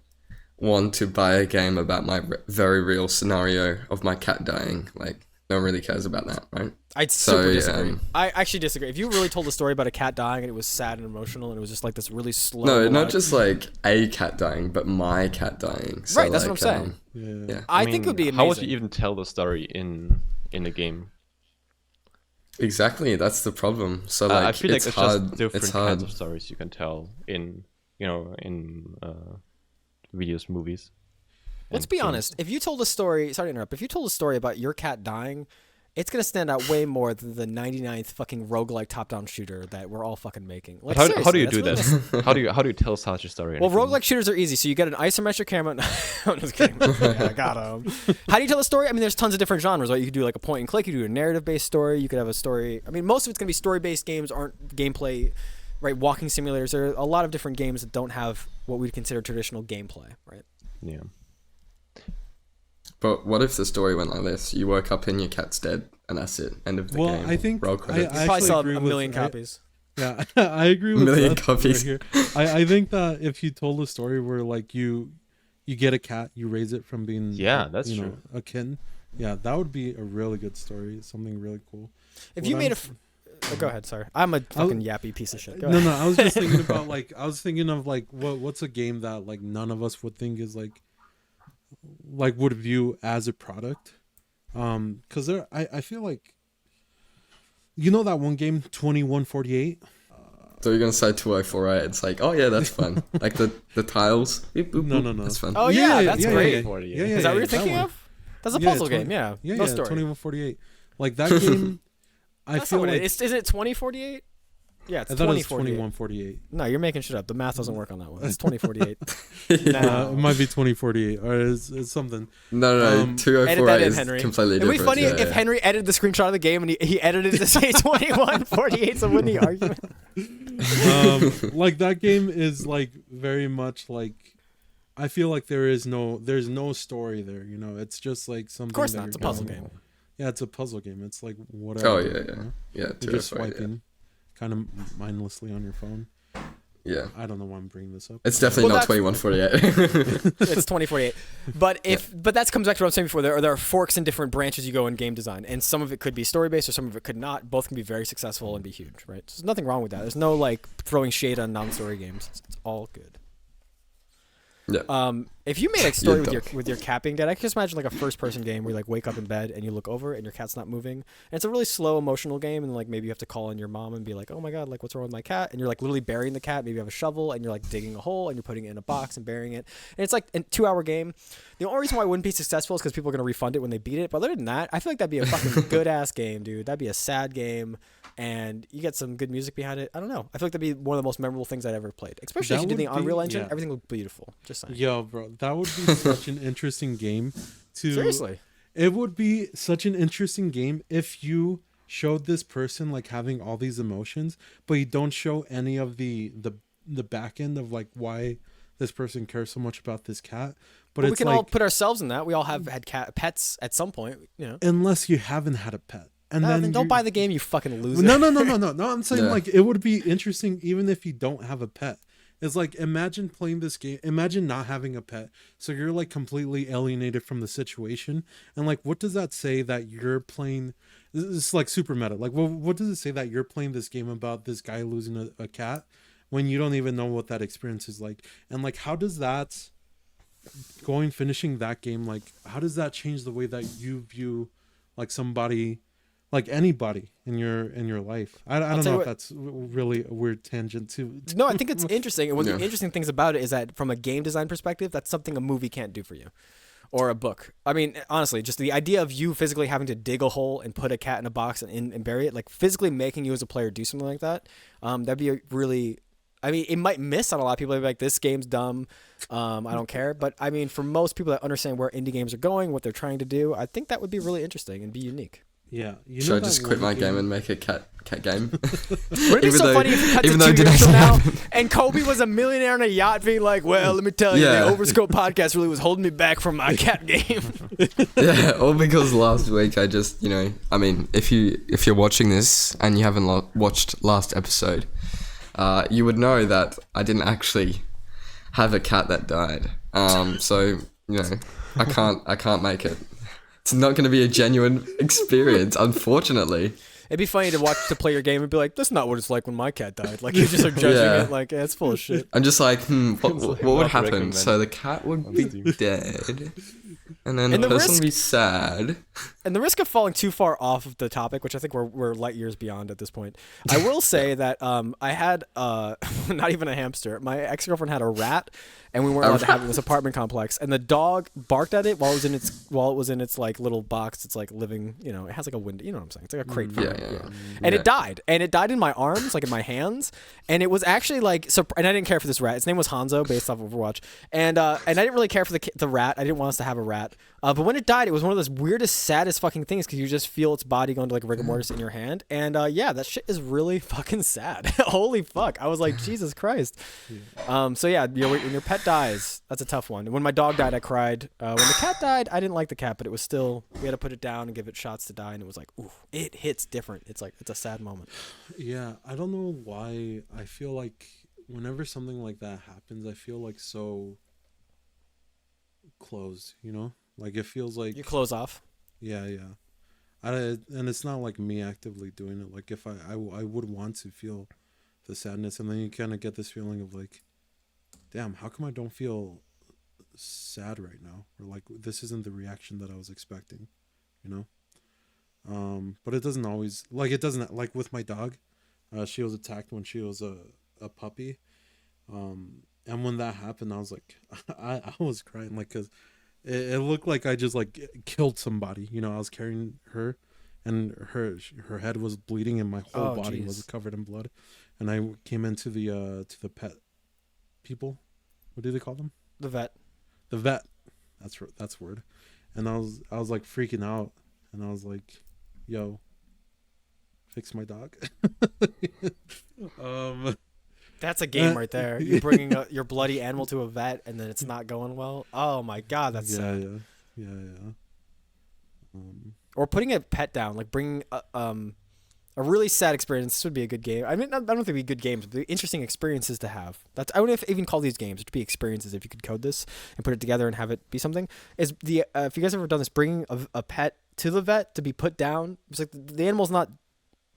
want to buy a game about my very real scenario of my cat dying. Like no one really cares about that, right? I'd super disagree. um, I actually disagree. If you really told a story about a cat dying and it was sad and emotional and it was just like this really slow. No, not melodic- just like a cat dying, but my cat dying. So, Right, that's what like, I'm saying. Yeah. I mean, think it would be amazing. How would you even tell the story in a game? Exactly, that's the problem. So like, I feel like it's hard. just different It's kinds hard. of stories you can tell in videos, movies. Let's and be games. honest. If you told a story, sorry to interrupt. If you told a story about your cat dying, it's gonna stand out way more than the 99th fucking roguelike top-down shooter that we're all fucking making. Like, But how do seriously, you that's do really that? how do you tell such a story? in Well, a game? roguelike shooters are easy. So you get an isometric camera. I'm just kidding. Yeah, I got him. How do you tell a story? I mean, there's tons of different genres, right? You could do like a point and click. You could do a narrative-based story. You could have a story. I mean, most of it's going to be story-based games, aren't gameplay, right? Walking simulators. There are a lot of different games that don't have what we'd consider traditional gameplay, right? Yeah. But what if the story went like this? You woke up and your cat's dead, and that's it. End of the Well, game. I think Roll I credits. You probably actually sell agree a with- million I- copies. Yeah, I agree with Million that copies. right here. I think that if you told a story where like you get a cat, you raise it from being That's you know, true. a kitten. Yeah, that would be a really good story. Something really cool. If What you made I'm- go ahead. Sorry, I'm a fucking yappy piece of shit. Go No, ahead. no, I was just thinking about like I was thinking of like what's a game that like none of us would think is like would view as a product. Because I feel like You know that one game, 2148? So you're gonna say 2048? It's like, oh yeah, that's fun. Like the tiles. Beep, boop, No, boop. no, no. That's fun. Oh yeah, that's great. Yeah, Is that what you're that thinking one. of? That's a puzzle game. Yeah. Yeah, No yeah, story. 2148. Like that game, I That's feel not what like it is. Is it 2048? Yeah, it's I thought it was 2048. 2148. No, you're making shit up. The math doesn't work on that one. It's 2048. It might be 2048 or it's something. No, Edit that 2048 in, is Henry. completely It'd different. be funny if Henry edited the screenshot of the game and he edited it to say 2148, so wouldn't he argue? Like that game is like very much like, I feel like there's no story there. You know, it's just like something. Of course that not. It's a you're puzzle doing. game. Yeah, it's a puzzle game. It's like whatever. Oh you yeah, know? yeah. You're just 2048, swiping, kind of mindlessly on your phone. Yeah. I don't know why I'm bringing this up. It's definitely Well, not 2148. It's 2048. But that comes back to what I'm saying before. There are forks in different branches you go in game design, and some of it could be story based, or some of it could not. Both can be very successful and be huge, right? So there's nothing wrong with that. There's no like throwing shade on non-story games. It's all good. Yeah. If you made a story Yeah, with your cat being dead, I can just imagine like a first-person game where you like wake up in bed and you look over and your cat's not moving. And it's a really slow, emotional game, and like maybe you have to call in your mom and be like, "Oh my god, like what's wrong with my cat?" And you're like literally burying the cat. Maybe you have a shovel and you're like digging a hole and you're putting it in a box and burying it. And it's like a 2-hour game. The only reason why it wouldn't be successful is because people are gonna refund it when they beat it. But other than that, I feel like that'd be a fucking good-ass game, dude. That'd be a sad game. And you get some good music behind it. I don't know. I feel like that'd be one of the most memorable things I'd ever played. Especially if you did the Unreal Engine. Everything looked beautiful. Just saying. Yo, bro, that would be such an interesting game. Seriously. It would be such an interesting game if you showed this person like having all these emotions, but you don't show any of the back end of like why this person cares so much about this cat. But we it's can like, all put ourselves in that. We all have had pets at some point, you know. unless you haven't had a pet. And Then don't buy the game, you fucking loser. No. I'm saying Yeah. like it would be interesting even if you don't have a pet. It's like, imagine playing this game. Imagine not having a pet. So you're like completely alienated from the situation. And like, what does that say that you're playing? This is like super meta. Like, what does it say that you're playing this game about this guy losing a cat when you don't even know what that experience is like? And like, how does that finishing that game? Like, how does that change the way that you view like somebody, like anybody in your life? I don't know if that's really a weird tangent too. No, I think it's interesting. And one of the interesting things about it is that from a game design perspective, that's something a movie can't do for you. Or a book. I mean, honestly, just the idea of you physically having to dig a hole and put a cat in a box and bury it, like physically making you as a player do something like that, that'd be a really... I mean, it might miss on a lot of people. They'd be like, this game's dumb. I don't care. But I mean, for most people that understand where indie games are going, what they're trying to do, I think that would be really interesting and be unique. Yeah. Should I just quit my game and make a cat game? Would it be so funny if you cut to 2 years from now and Kobe was a millionaire on a yacht being like, well, let me tell you, the Overscoped podcast really was holding me back from my cat game. Yeah, all because last week I just, I mean, if you're watching this and you haven't watched last episode, you would know that I didn't actually have a cat that died. So, I can't make it. It's not going to be a genuine experience, unfortunately. It'd be funny to play your game and be like, that's not what it's like when my cat died. Like, you just are judging it like, it's full of shit. I'm just like, what would happen? So the cat would be dead, and then the person would be sad. And the risk of falling too far off of the topic, which I think we're light years beyond at this point, I will say that I had not even a hamster. My ex-girlfriend had a rat, and we weren't allowed to have it in this apartment complex. And the dog barked at it while it was in its like little box. It's like living, it has like a window. You know what I'm saying? It's like a crate. And it died. And it died in my arms, like in my hands. And it was actually like so. And I didn't care for this rat. Its name was Hanzo, based off of Overwatch. And I didn't really care for the rat. I didn't want us to have a rat. But when it died, it was one of those weirdest, saddest fucking things because you just feel its body going to like rigor mortis in your hand. And yeah, that shit is really fucking sad. Holy fuck. I was like, Jesus Christ. So yeah, when your pet dies, that's a tough one. When my dog died, I cried. When the cat died, I didn't like the cat, but it was still, we had to put it down and give it shots to die. And it was like, ooh, it hits different. It's like, it's a sad moment. Yeah, I don't know why I feel like whenever something like that happens, I feel like so closed, Like it feels like you close off. Yeah. And it's not like me actively doing it. Like if I would want to feel the sadness, and then you kind of get this feeling of like, damn, how come I don't feel sad right now? Or like this isn't the reaction that I was expecting, But it doesn't always it doesn't like with my dog. She was attacked when she was a puppy. And when that happened, I was like, I was crying like because it looked like I just like killed somebody. You know, I was carrying her, and her head was bleeding, and my whole body was covered in blood. And I came into the pet people. What do they call them? The vet. The vet. That's word. And I was like freaking out, and I was like, "Yo, fix my dog." That's a game right there. You're bringing your bloody animal to a vet, and then it's not going well. Oh my god, that's sad. Yeah. Or putting a pet down, like bringing a really sad experience. This would be a good game. I mean, I don't think it'd be good games, but interesting experiences to have. I wouldn't even call these games. It'd be experiences if you could code this and put it together and have it be something. Is the if you guys ever done this, bringing a pet to the vet to be put down? It's like the animal's not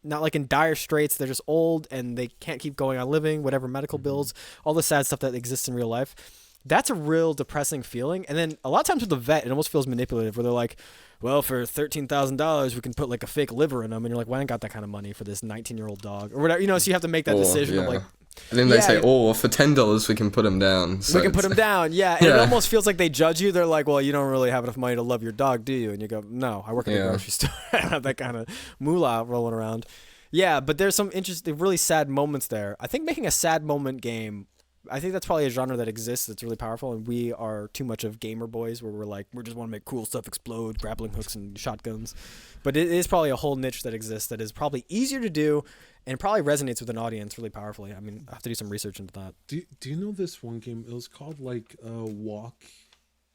like in dire straits. They're just old and they can't keep going on living, whatever medical bills, all the sad stuff that exists in real life. That's a real depressing feeling. And then a lot of times with the vet, it almost feels manipulative where they're like, well, for $13,000, we can put like a fake liver in them. And you're like, well, I ain't got that kind of money for this 19-year-old dog or whatever. You know, so you have to make that decision of like, and then they say, "Oh, for $10 we can put him down." So we can put him down, yeah. And it almost feels like they judge you. They're like, "Well, you don't really have enough money to love your dog, do you?" And you go, "No, I work at the grocery store. I don't have that kind of moolah rolling around." Yeah, but there's some interesting, really sad moments there. I think making a sad moment game, I think that's probably a genre that exists that's really powerful, and we are too much of gamer boys where we're like, we just want to make cool stuff explode, grappling hooks and shotguns. But it is probably a whole niche that exists that is probably easier to do and probably resonates with an audience really powerfully. I mean, I have to do some research into that. Do you know this one game? It was called like Walk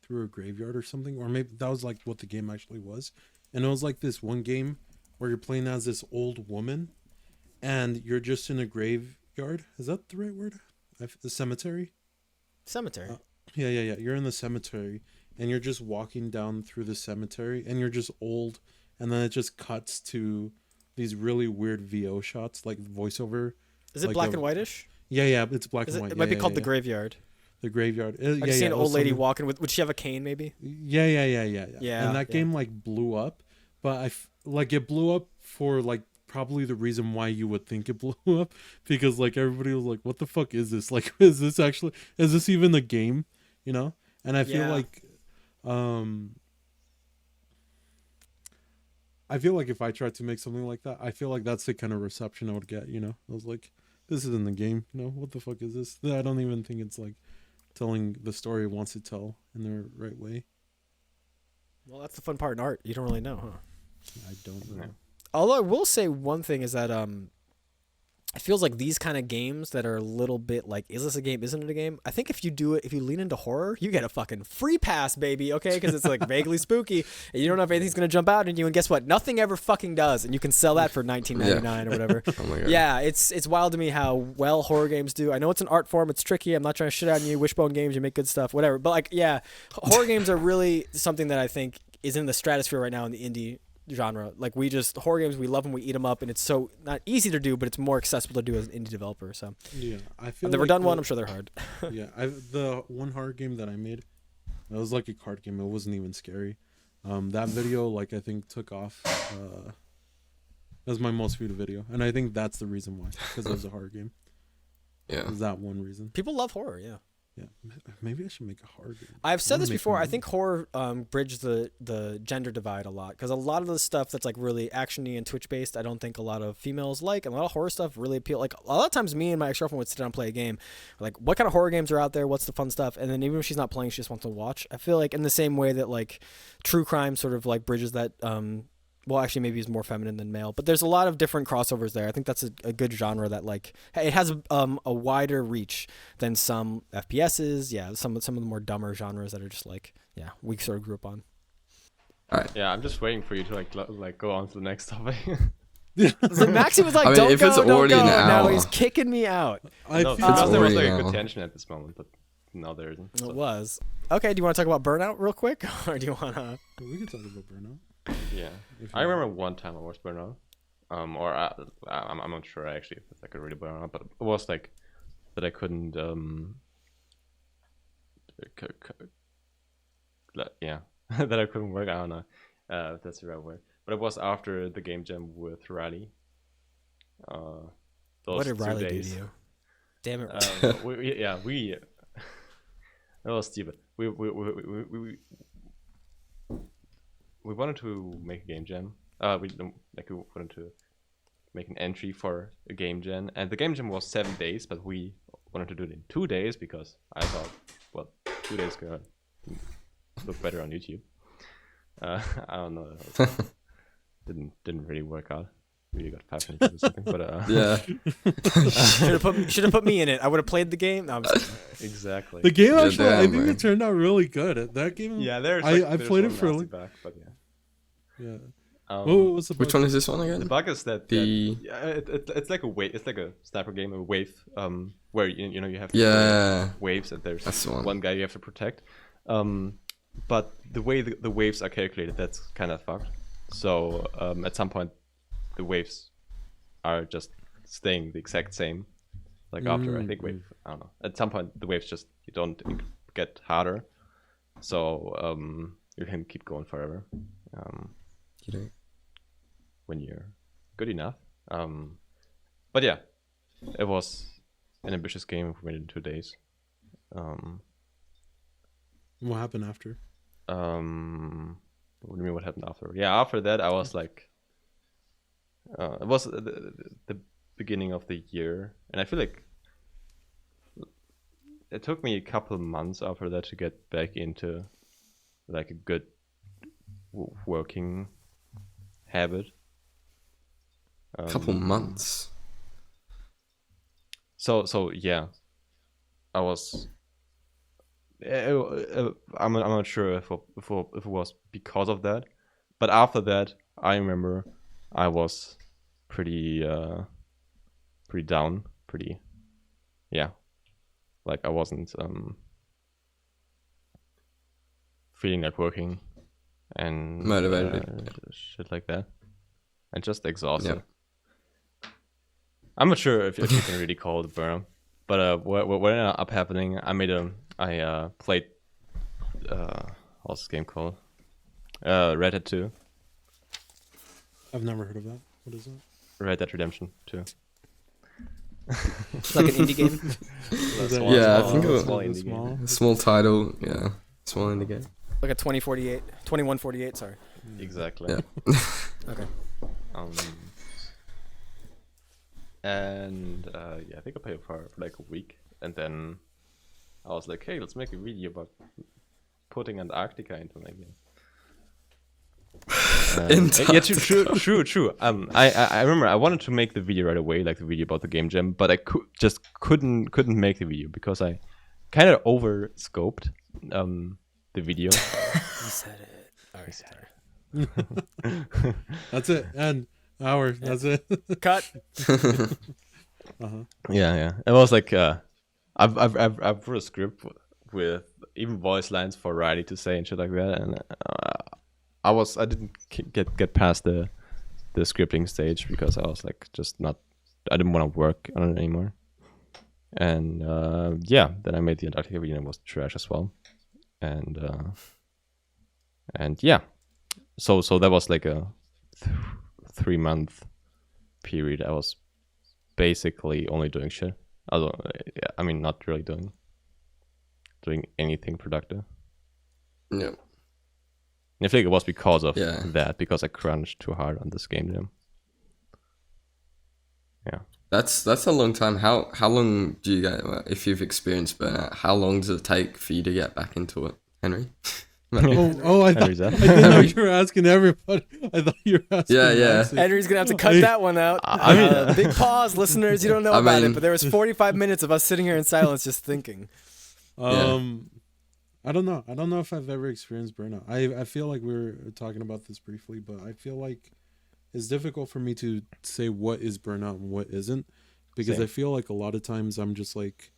Through a Graveyard or something, or maybe that was like what the game actually was. And it was like this one game where you're playing as this old woman, and you're just in a graveyard. Is that the right word? The cemetery. Cemetery. Yeah. You're in the cemetery, and you're just walking down through the cemetery, and you're just old, and then it just cuts to these really weird VO shots, like voiceover. Is it black and whitish? Yeah, it's black and white. It might be called The Graveyard. The Graveyard. I see an old lady walking with. Would she have a cane? Maybe. Yeah. And that game like blew up, but it blew up for like probably the reason why you would think it blew up, because like everybody was like, "What the fuck is this? Like, is this even a game?" You know? And I feel like, if I tried to make something like that, I feel like that's the kind of reception I would get. You know? I was like, "This isn't the game. You know? What the fuck is this?" I don't even think it's like telling the story it wants to tell in the right way. Well, that's the fun part in art. You don't really know, huh? I don't know. Although I will say one thing is that it feels like these kind of games that are a little bit like, is this a game? Isn't it a game? I think if you lean into horror, you get a fucking free pass, baby. Okay, because it's like vaguely spooky, and you don't know if anything's gonna jump out at you. And guess what? Nothing ever fucking does, and you can sell that for $19.99 or whatever. Oh my God. Yeah, it's wild to me how well horror games do. I know it's an art form. It's tricky. I'm not trying to shit on you. Wishbone Games, you make good stuff, whatever. But like, yeah, horror games are really something that I think is in the stratosphere right now in the indie genre. Like horror games, we love them, we eat them up, and it's so not easy to do, but it's more accessible to do as an indie developer. So yeah, I feel I've never done one. I'm sure they're hard. Yeah, the one horror game that I made, it was like a card game. It wasn't even scary. That video, like, I think took off. That was my most viewed video, and I think that's the reason why, because it was a horror game. Yeah, is that one reason? People love horror. Yeah. Yeah, maybe I should make a horror game. I've said this before. I think horror bridges the gender divide a lot, because a lot of the stuff that's like really actiony and Twitch based, I don't think a lot of females like, and a lot of horror stuff really appeal. Like a lot of times, me and my ex-girlfriend would sit down and play a game. We're like, what kind of horror games are out there? What's the fun stuff? And then even if she's not playing, she just wants to watch. I feel like in the same way that like true crime sort of like bridges that. Well, actually, maybe he's more feminine than male, but there's a lot of different crossovers there. I think that's a good genre that like it has a wider reach than some FPSs. Yeah, some of the more dumber genres that are just like we sort of grew up on. All right. Yeah, I'm just waiting for you to like go on to the next topic. So Maxi was like, I mean, "Don't if go, it's don't already go." an Now hour. he's kicking me out. No, feel because there was like already a an good hour. tension at this moment, but now there isn't. So. It was okay. Do you want to talk about Burnout real quick, or do you want to? We can talk about Burnout. Yeah, I remember one time I was burned out, or I'm not sure actually if it's like a really burn out, but it was like that I couldn't, yeah, that I couldn't work. I don't know if that's the right word, but it was after the game jam with Riley. Those What did 2 Riley do days. to you? Damn it. we that was stupid. We wanted to make a game jam. We wanted to make an entry for a game jam, and the game jam was 7 days, but we wanted to do it in 2 days because I thought, well, 2 days gonna look better on YouTube. I don't know. Didn't really work out. We got 5 minutes or something, but Yeah. Should have put me in it. I would have played the game. No, I'm just exactly. The game Yeah, actually, I damn, think man. it turned out really good. That game, Yeah, there's I there's played one it for nasty like, bug, but yeah. yeah. Um, What was the Which bug? one is this one The again? bug is that The- it's like a wave. It's like a sniper game, a wave. Where you know you have Yeah. waves, and there's That's the one. one guy you have to protect. But the way the waves are calculated, that's kind of fucked. So at some point, the waves are just staying the exact same. Like after I think wave, I don't know. At some point, the waves just you don't get harder. So you can keep going forever. You know? When you're good enough. But yeah, it was an ambitious game. We made it in 2 days. What happened after? What do you mean? What happened after? Yeah, after that, I was like, it was the beginning of the year, and I feel like it took me a couple of months after that to get back into like a good working habit. Couple months. So yeah, I was. I'm not sure if it was because of that, but after that, I remember I was pretty down, like I wasn't feeling like working and Motivated. shit like that, and just exhausted. Yep. I'm not sure if you can really call it burnout, but what ended up happening, I played what's this game called? Red Dead 2. I've never heard of that. What is that? Red Dead Redemption 2. it's like an indie game. Is that Yeah, I small? think it was- small Is indie it game. small? Small title, yeah. Small indie game. Like a 2148. Sorry. Exactly. Yeah. Okay. And yeah, I think I played for like a week, and then I was like, hey, let's make a video about putting Antarctica into my game. Yeah, true. I remember I wanted to make the video right away, like the video about the game jam, but I couldn't make the video because I kind of overscoped the video. You said it. All right. Sorry. That's it. And hour. That's it. Cut. Yeah. It was like I've wrote a script with even voice lines for Riley to say and shit like that, and I didn't get past the scripting stage because I was like I didn't want to work on it anymore. And yeah, then I made the Antarctica video and it was trash as well. And yeah, so that was like a 3-month period. I was basically only doing shit. I mean, not really doing anything productive. Yeah. And I think it was because of Yeah. that, because I crunched too hard on this game jam. Yeah. That's a long time. How long do you get, if you've experienced burnout, how long does it take for you to get back into it, Henry? I thought Henry's that. I didn't know you were asking everybody. I thought you were asking. Yeah, yeah. Maxie. Henry's gonna have to cut that one out. I mean- Big pause, listeners. You don't know I about mean- it, but there was 45 minutes of us sitting here in silence just thinking. I don't know. I don't know if I've ever experienced burnout. I feel like we were talking about this briefly, but I feel like it's difficult for me to say what is burnout and what isn't, because Same. I feel like a lot of times I'm just like,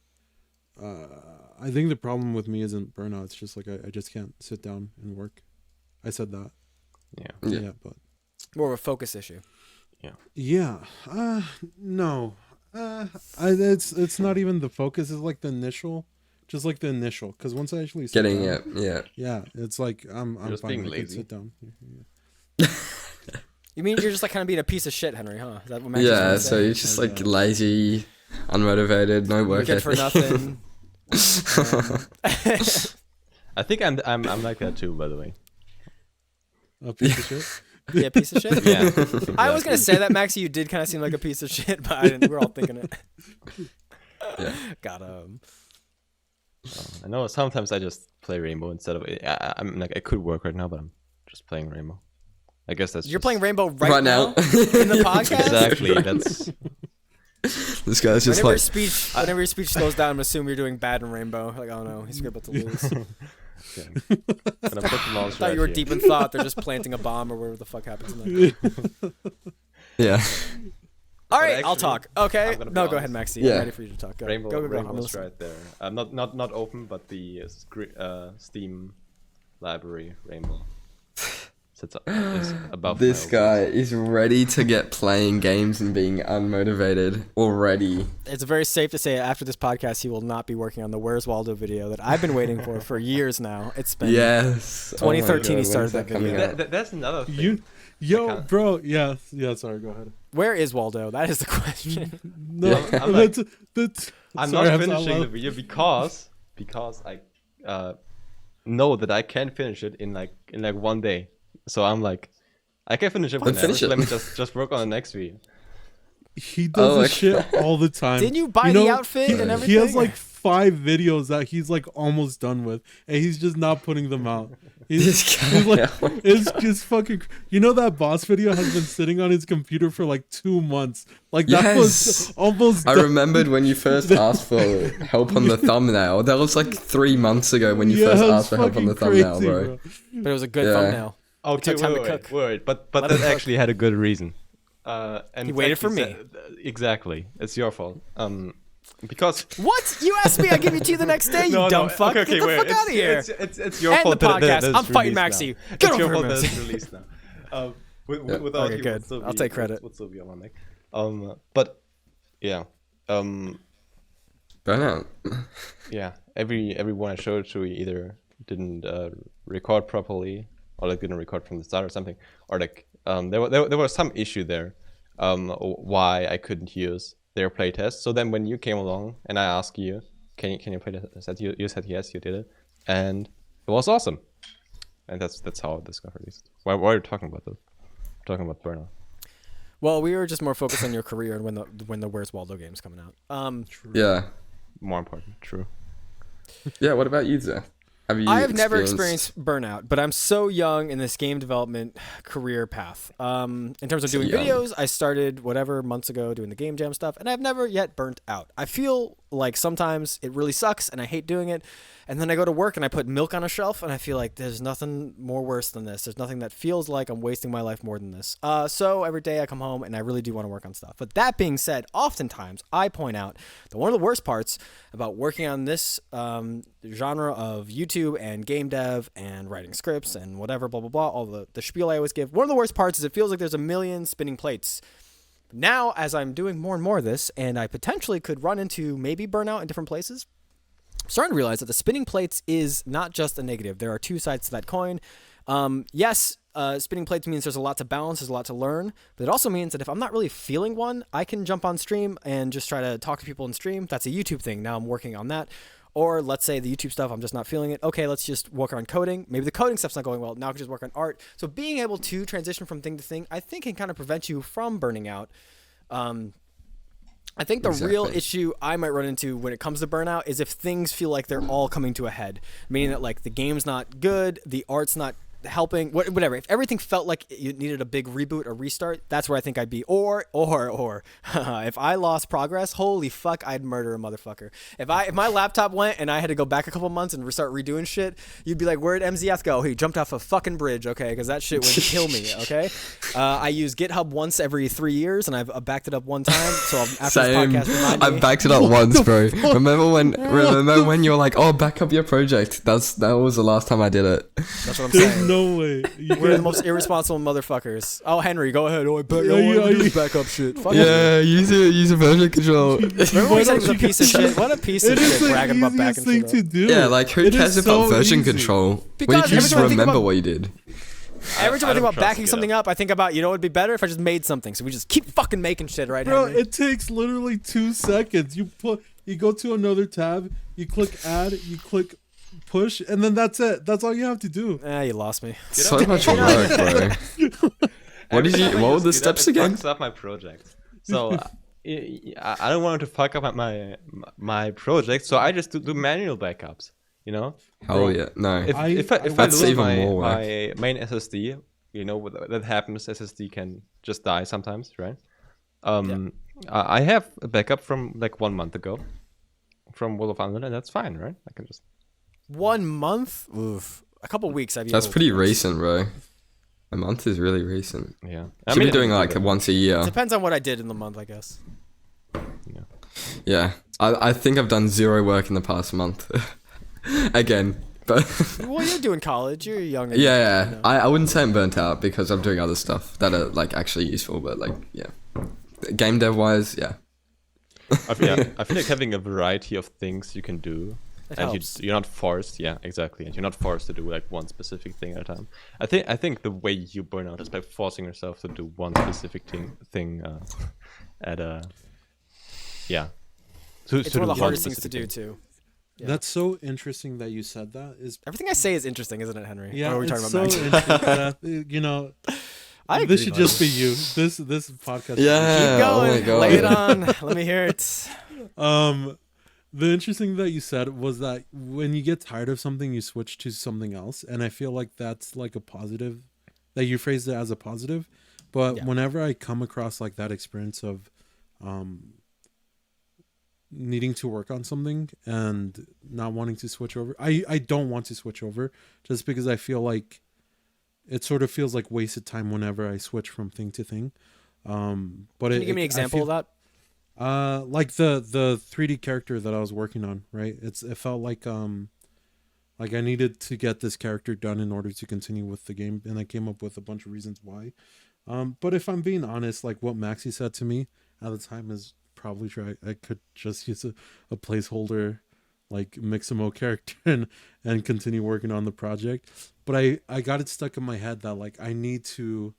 I think the problem with me isn't burnout. It's just like I just can't sit down and work. I said that. Yeah. Yeah. But More of a focus issue. yeah, no, it's not even the focus. It's like the initial. Just like the initial, because once I actually sit Getting down, yeah. yeah, it's like I'm just fine. being I can lazy. sit down. You mean you're just like kind of being a piece of shit, Henry, huh? Is that what Max is Yeah, trying to so say? you're just like lazy, unmotivated, no work Good for ethic. nothing. I think I'm like that too, by the way. A piece of shit. Yeah, piece of shit. Yeah. I was gonna say that, Maxi. You did kind of seem like a piece of shit, but I didn't. We're all thinking it. Yeah. Got I know sometimes I just play Rainbow instead of. I'm like I could work right now, but I'm just playing Rainbow. I guess that's. You're just- playing Rainbow Right now. in the podcast. Exactly. That's. This guy's just Whenever your speech slows down, I'm assuming you're doing bad in Rainbow. Like, oh no, he's about to lose. Yeah. And I put the mouse Thought right you were here. deep in thought. They're just planting a bomb or whatever the fuck happens in that. Yeah. All right, But I'll actually, talk. Okay. I'm gonna be No, go ahead, honest. Maxi. Yeah. I'm ready for you to talk. Go. Rainbow, Go. I'm Rainbow's listening. right there. Not open, but the Steam library Rainbow sits is above. This my guy is ready to get playing games and being unmotivated already. It's very safe to say after this podcast, he will not be working on the Where's Waldo video that I've been waiting for years now. It's been Yes. 2013 he when's started that coming video. out? That's another thing. Yo, bro. Yeah. Sorry. Go ahead. Where is Waldo? That is the question. No, Yeah. I'm like- that's. I'm sorry, not I'm finishing not- the video because I know that I can finish it in like 1 day. So I'm like, I can finish it Then whenever. finish so it. Let me just work on the next video. He does Oh, this okay. shit all the time. Didn't you buy the outfit and everything? He has like 5 videos that he's like almost done with, and he's just not putting them out. This guy. He's like, it's just fucking. You know that boss video has been sitting on his computer for like 2 months. Like that was Yes. almost. I done. remembered when you first asked for help on the thumbnail. That was like 3 months ago when you Yeah, first it was asked for help on the fucking thumbnail, crazy, bro. But it was a good Yeah. thumbnail. Okay, took time to wait, cook. but Let that him cook. actually had a good reason. And He it's waited for actually exactly. It's your fault. Because What? You asked me, I give it to you the next day, you dumb fuck. Okay, Get the wait. fuck out of here. It's your End fault the that podcast. that I'm it's fighting released Maxi. now. Get It's your over fault here, that it's Maxi. released now. Yeah. Without Okay, you, good. would still I'll be- take credit. Would still be on my neck. But yeah, Burnout. yeah. Everyone I showed to either didn't record properly, or like didn't record from the start or something, or like there was some issue there, why I couldn't use their playtest. So then when you came along and I asked you, can you play that? You said yes, you did it, and it was awesome. And that's how I discovered this. Why are you talking about this? We're talking about Burnout. Well, we were just more focused on your career and when the Where's Waldo game's coming out. Yeah. More important, true. Yeah, what about you, Zach? I have never experienced burnout, but I'm so young in this game development career path. In terms of So doing young. videos, I started months ago doing the game jam stuff, and I've never yet burnt out. I feel like sometimes it really sucks and I hate doing it. And then I go to work and I put milk on a shelf and I feel like there's nothing more worse than this. There's nothing that feels like I'm wasting my life more than this. So every day I come home and I really do want to work on stuff. But that being said, oftentimes I point out that one of the worst parts about working on this genre of YouTube and game dev and writing scripts and whatever, blah, blah, blah, all the spiel I always give. One of the worst parts is it feels like there's a million spinning plates. Now, as I'm doing more and more of this, and I potentially could run into maybe burnout in different places, I'm starting to realize that the spinning plates is not just a negative. There are two sides to that coin. Yes, spinning plates means there's a lot to balance, there's a lot to learn, but it also means that if I'm not really feeling one, I can jump on stream and just try to talk to people in stream. That's a YouTube thing. Now I'm working on that. Or let's say the YouTube stuff, I'm just not feeling it. Okay, let's just work on coding. Maybe the coding stuff's not going well. Now I can just work on art. So being able to transition from thing to thing, I think can kind of prevent you from burning out. I think the real issue I might run into when it comes to burnout is if things feel like they're all coming to a head, meaning that like the game's not good, the art's not helping, whatever. If everything felt like you needed a big reboot or restart, that's where I think I'd be. Or if I lost progress, holy fuck, I'd murder a motherfucker. If my laptop went and I had to go back a couple months and restart redoing shit, you'd be like, where'd MZF go? He jumped off a fucking bridge, okay? Because that shit would kill me, okay? I use GitHub once every 3 years, and I've backed it up one time. So after Same. this podcast, remind I me. backed it up once, bro. Remember when you're like, oh, back up your project? That was the last time I did it. That's what I'm There's saying. no way. You We're the can't- most irresponsible motherfuckers. Oh, Henry, go ahead. Oh, I bet. Yeah, Oh, yeah, just back up shit. Fuck you. Yeah, use a version control. Remember when he said he was a piece of shit? What a piece of It is shit the bragging about easiest backing thing shit to up. do. Yeah, like who It cares is about so version easy. control when you Because can just every time I think remember about- what you did? Every time I think don't about trust backing GitHub. something up, I think about, it would be better if I just made something. So we just keep fucking making shit, right, Bro, Henry? it takes literally 2 seconds. You go to another tab, you click add, you click push, and then that's it. That's all you have to do. You lost me. So much work, bro. What were the steps again? Fucks up my project. So I don't want it to fuck up my project, so I just do manual backups. Hell yeah, no. If I That's lose even more work. my main SSD, what that happens. SSD can just die sometimes, right? I have a backup from like 1 month ago from World of Unreal, and that's fine, right? I can just 1 month? Oof. A couple weeks. That's pretty recent, bro. A month is really recent. yeah. Should be doing like once a year. Depends on what I did in the month, I guess. Yeah, I think I've done 0 work in the past month. Again, but Well, you're doing college. You're younger. yeah. I wouldn't say I'm burnt out because I'm doing other stuff that are like actually useful. But like, yeah, game dev wise, yeah. I feel like having a variety of things you can do, It and helps. you're not forced. Yeah, exactly. And you're not forced to do like one specific thing at a time. I think the way you burn out is by forcing yourself to do one specific thing at a It's one of the hardest things to do, too. Yeah. That's so interesting that you said that. Everything I say is interesting, isn't it, Henry? Yeah, Or are we it's talking so about Max? interesting that, I agree, this should buddy. just be you. This podcast. Yeah. Keep Oh my going. God. Lay it on. Let me hear it. The interesting that you said was that when you get tired of something, you switch to something else, and I feel like that's like a positive. That you phrased it as a positive, but Yeah. whenever I come across like that experience of, needing to work on something and not wanting to switch over, I don't want to switch over just because I feel like it sort of feels like wasted time whenever I switch from thing to thing. But Can you give me an example of that? like the 3D character that I was working on, right? It felt like I needed to get this character done in order to continue with the game, and I came up with a bunch of reasons why. But if I'm being honest, like what Maxi said to me at the time is probably true. I could just use a placeholder, like Mixamo character and continue working on the project. But I got it stuck in my head that like I need to,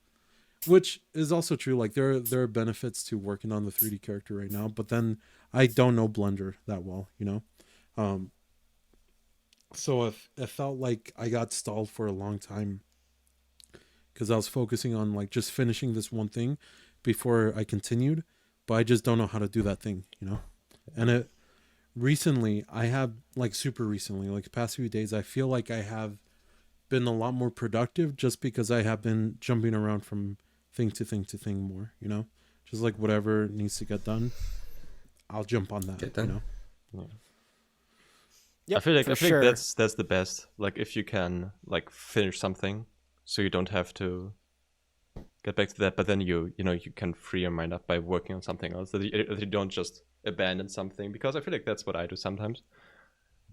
which is also true. Like there are benefits to working on the 3D character right now, but then I don't know Blender that well, So it felt like I got stalled for a long time because I was focusing on like just finishing this one thing before I continued, but I just don't know how to do that thing, And recently, I have like super recently, like the past few days, I feel like I have been a lot more productive just because I have been jumping around from thing to thing to thing more, just like whatever needs to get done, I'll jump on that, Get done. Yep, I feel like sure. that's the best. Like if you can like finish something, so you don't have to get back to that, but then you can free your mind up by working on something else. That you don't just abandon something, because I feel like that's what I do sometimes.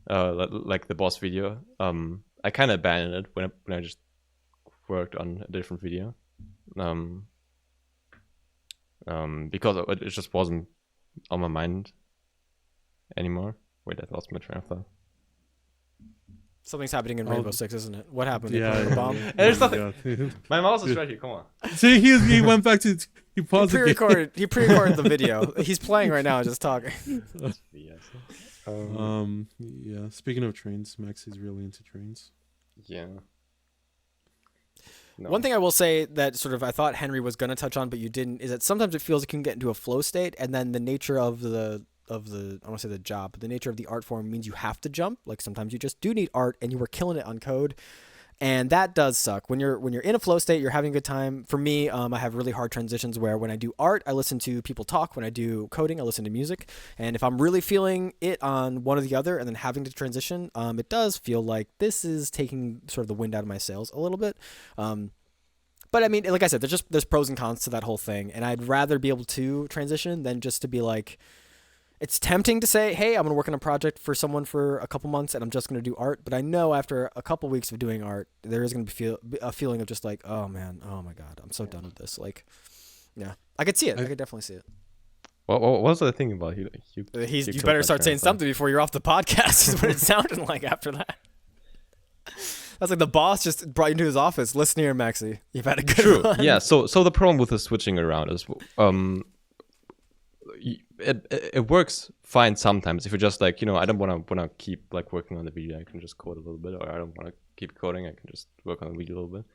Like the boss video, I kind of abandoned it when I just worked on a different video, because it just wasn't on my mind anymore. Wait, I lost my train of thought. Something's happening in Rainbow Six, isn't it? What happened? They Yeah, planted a bomb? There's nothing. Yeah. My mouse is right here. Come on. See, he went back to he paused the game. He pre-recorded the video. He's playing right now, just talking. Yes. Yeah. Speaking of trains, Max is really into trains. Yeah. No. One thing I will say that sort of I thought Henry was going to touch on, but you didn't, is that sometimes it feels it can get into a flow state, and then the nature of the I don't want to say the job, but the nature of the art form means you have to jump. Like sometimes you just do need art, and you were killing it on code, and that does suck. When you're in a flow state, you're having a good time. For me, I have really hard transitions where when I do art, I listen to people talk. When I do coding, I listen to music. And if I'm really feeling it on one or the other, and then having to transition, it does feel like this is taking sort of the wind out of my sails a little bit. But I mean, like I said, there's pros and cons to that whole thing, and I'd rather be able to transition than just to be like. It's tempting to say, hey, I'm going to work on a project for someone for a couple months and I'm just going to do art. But I know after a couple weeks of doing art, there is going to be a feeling of just like, oh, man, oh, my God, I'm so done with this. Like, yeah, I could see it. I could definitely see it. What was I thinking about? You better start saying something before you're off the podcast is what it sounded like after that. That's like the boss just brought you into his office. Listen here, Maxi. You've had a good True. run. Yeah. So the problem with the switching around is, it works fine sometimes if you're just like, I don't want to keep like working on the video. I can just code a little bit, or I don't want to keep coding. I can just work on the video a little bit.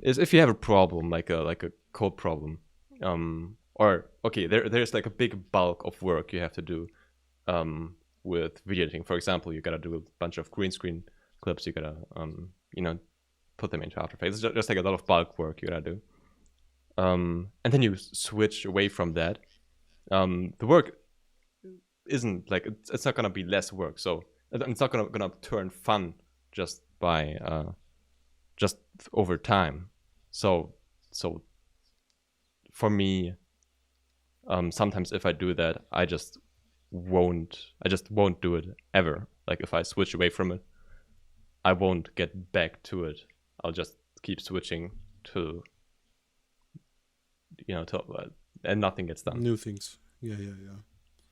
Is if you have a problem like a code problem, or okay, there's like a big bulk of work you have to do, with video editing. For example, you gotta do a bunch of green screen clips. You gotta put them into After Effects. It's just like a lot of bulk work you gotta do. And then you switch away from that. The work isn't like it's not gonna be less work. So it's not gonna turn fun just by just over time. So for me, sometimes if I do that, I just won't do it ever. Like if I switch away from it, I won't get back to it. I'll just keep switching to and nothing gets done. New things. Yeah.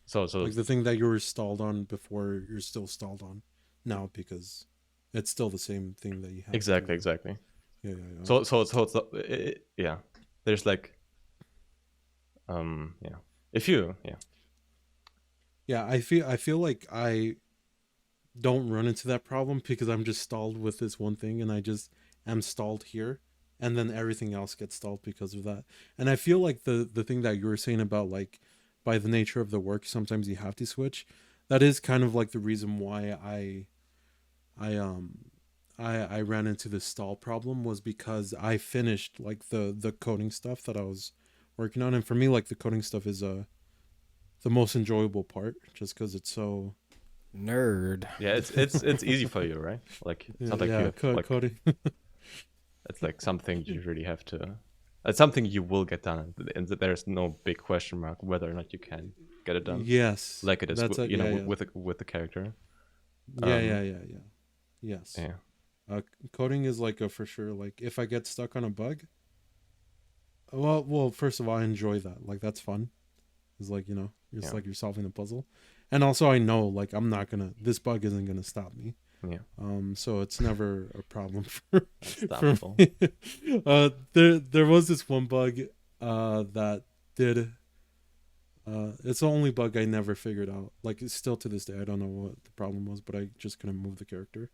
So Like the thing that you were stalled on before, you're still stalled on now because it's still the same thing that you have. exactly. Yeah. So it's yeah. There's like if you Yeah, I feel like I don't run into that problem because I'm just stalled with this one thing, and I just am stalled here, and then everything else gets stalled because of that. And I feel like the thing that you were saying about like by the nature of the work, sometimes you have to switch. That is kind of like the reason why I ran into this stall problem, was because I finished like the coding stuff that I was working on, and for me like the coding stuff is the most enjoyable part, just because it's so Nerd. yeah, it's easy for you, right? Like it's not like you have, like, coding. it's like something you really have to. It's something you will get done, and there's no big question mark whether or not you can get it done. Yes, like it is, that's with the character. Yeah. Yes. Yeah. Coding is like a for sure. Like if I get stuck on a bug, well, first of all, I enjoy that. Like that's fun. It's like it's like you're solving a puzzle, and also I know like this bug isn't gonna stop me. Yeah. So it's never a problem for Stoppable. me. There was this one bug that did. It's the only bug I never figured out. Like it's still to this day, I don't know what the problem was, but I just couldn't move the character.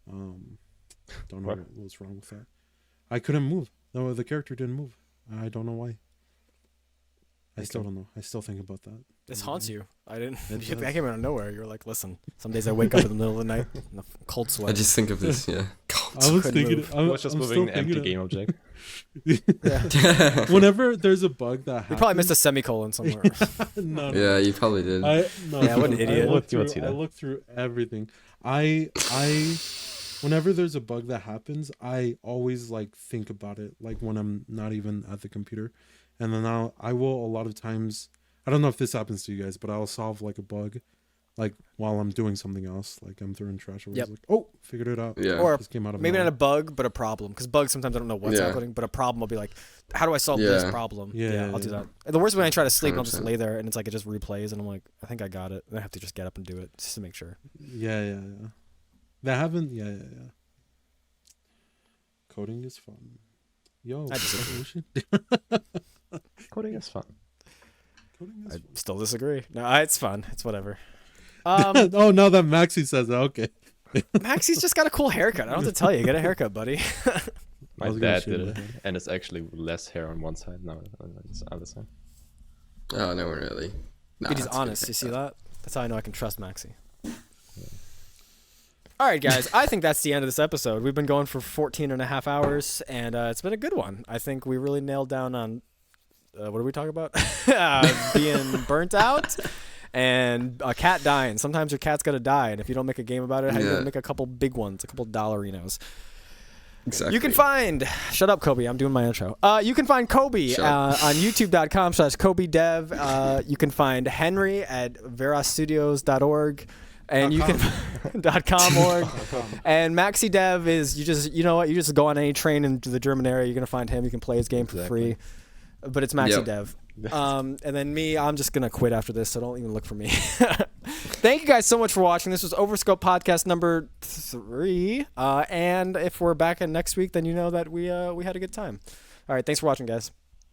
Don't know what was wrong with that. I couldn't move. No, the character didn't move. I don't know why. I still don't know. I still think about that. This haunts you. I didn't. It That does. came out of nowhere. You were like, listen. Some days I wake up in the middle of the night in a cold sweat. I just think of this, yeah. I was couldn't thinking. move. I was just I'm moving still an empty thinking game object. Yeah. Whenever there's a bug that happens, You probably missed a semicolon somewhere. no, Yeah, you probably did. Yeah, what an idiot. You would see that. I look through everything. Whenever there's a bug that happens, I always like think about it, like when I'm not even at the computer, and then I will a lot of times. I don't know if this happens to you guys, but I'll solve like a bug, like while I'm doing something else, like I'm throwing trash away. Yep. Like, oh, figured it out. Yeah. Or Just came out of maybe not nowhere. a bug, but a problem. Because bugs sometimes I don't know what's Yeah. happening, but a problem will be like, how do I solve this Yeah. problem? Yeah, I'll do yeah. that. And the worst is when I try to sleep and I'll just 100%. lay there and it's like it just replays and I'm like, I think I got it. And I have to just get up and do it just to make sure. Yeah. That happened. Yeah. Coding is fun. Yo, I disagree. we should- Coding is fun. Coding is I fun. still disagree. No, it's fun. It's whatever. Oh, now that Maxi says that, okay. Maxi's just got a cool haircut. I don't have to tell you. Get a haircut, buddy. My I was gonna dad shave did my it, head. and it's actually less hair on one side now than on the other side. Oh, no one really. Nah, But he's it's good honest. You see haircut. that? That's how I know I can trust Maxi. All right, guys. I think that's the end of this episode. We've been going for 14 and a half hours, and it's been a good one. I think we really nailed down on what are we talking about? Being burnt out and a cat dying. Sometimes your cat's got to die, and if you don't make a game about it, how you Yeah. going to make a couple big ones, a couple dollarinos? Exactly. You can find shut up Kobe, I'm doing my intro. You can find Kobe Shut up. on youtube.com/KobeDev. You can find Henry at verastudios.org and you can .com.org. And Maxi Dev is you just go on any train into the German area, you're gonna find him. You can play his game for free. But it's Maxi Yep. Dev. And then me, I'm just gonna quit after this, so don't even look for me. Thank you guys so much for watching. This was Overscope podcast number 3. And if we're back in next week, then you know that we had a good time. All right, thanks for watching, guys.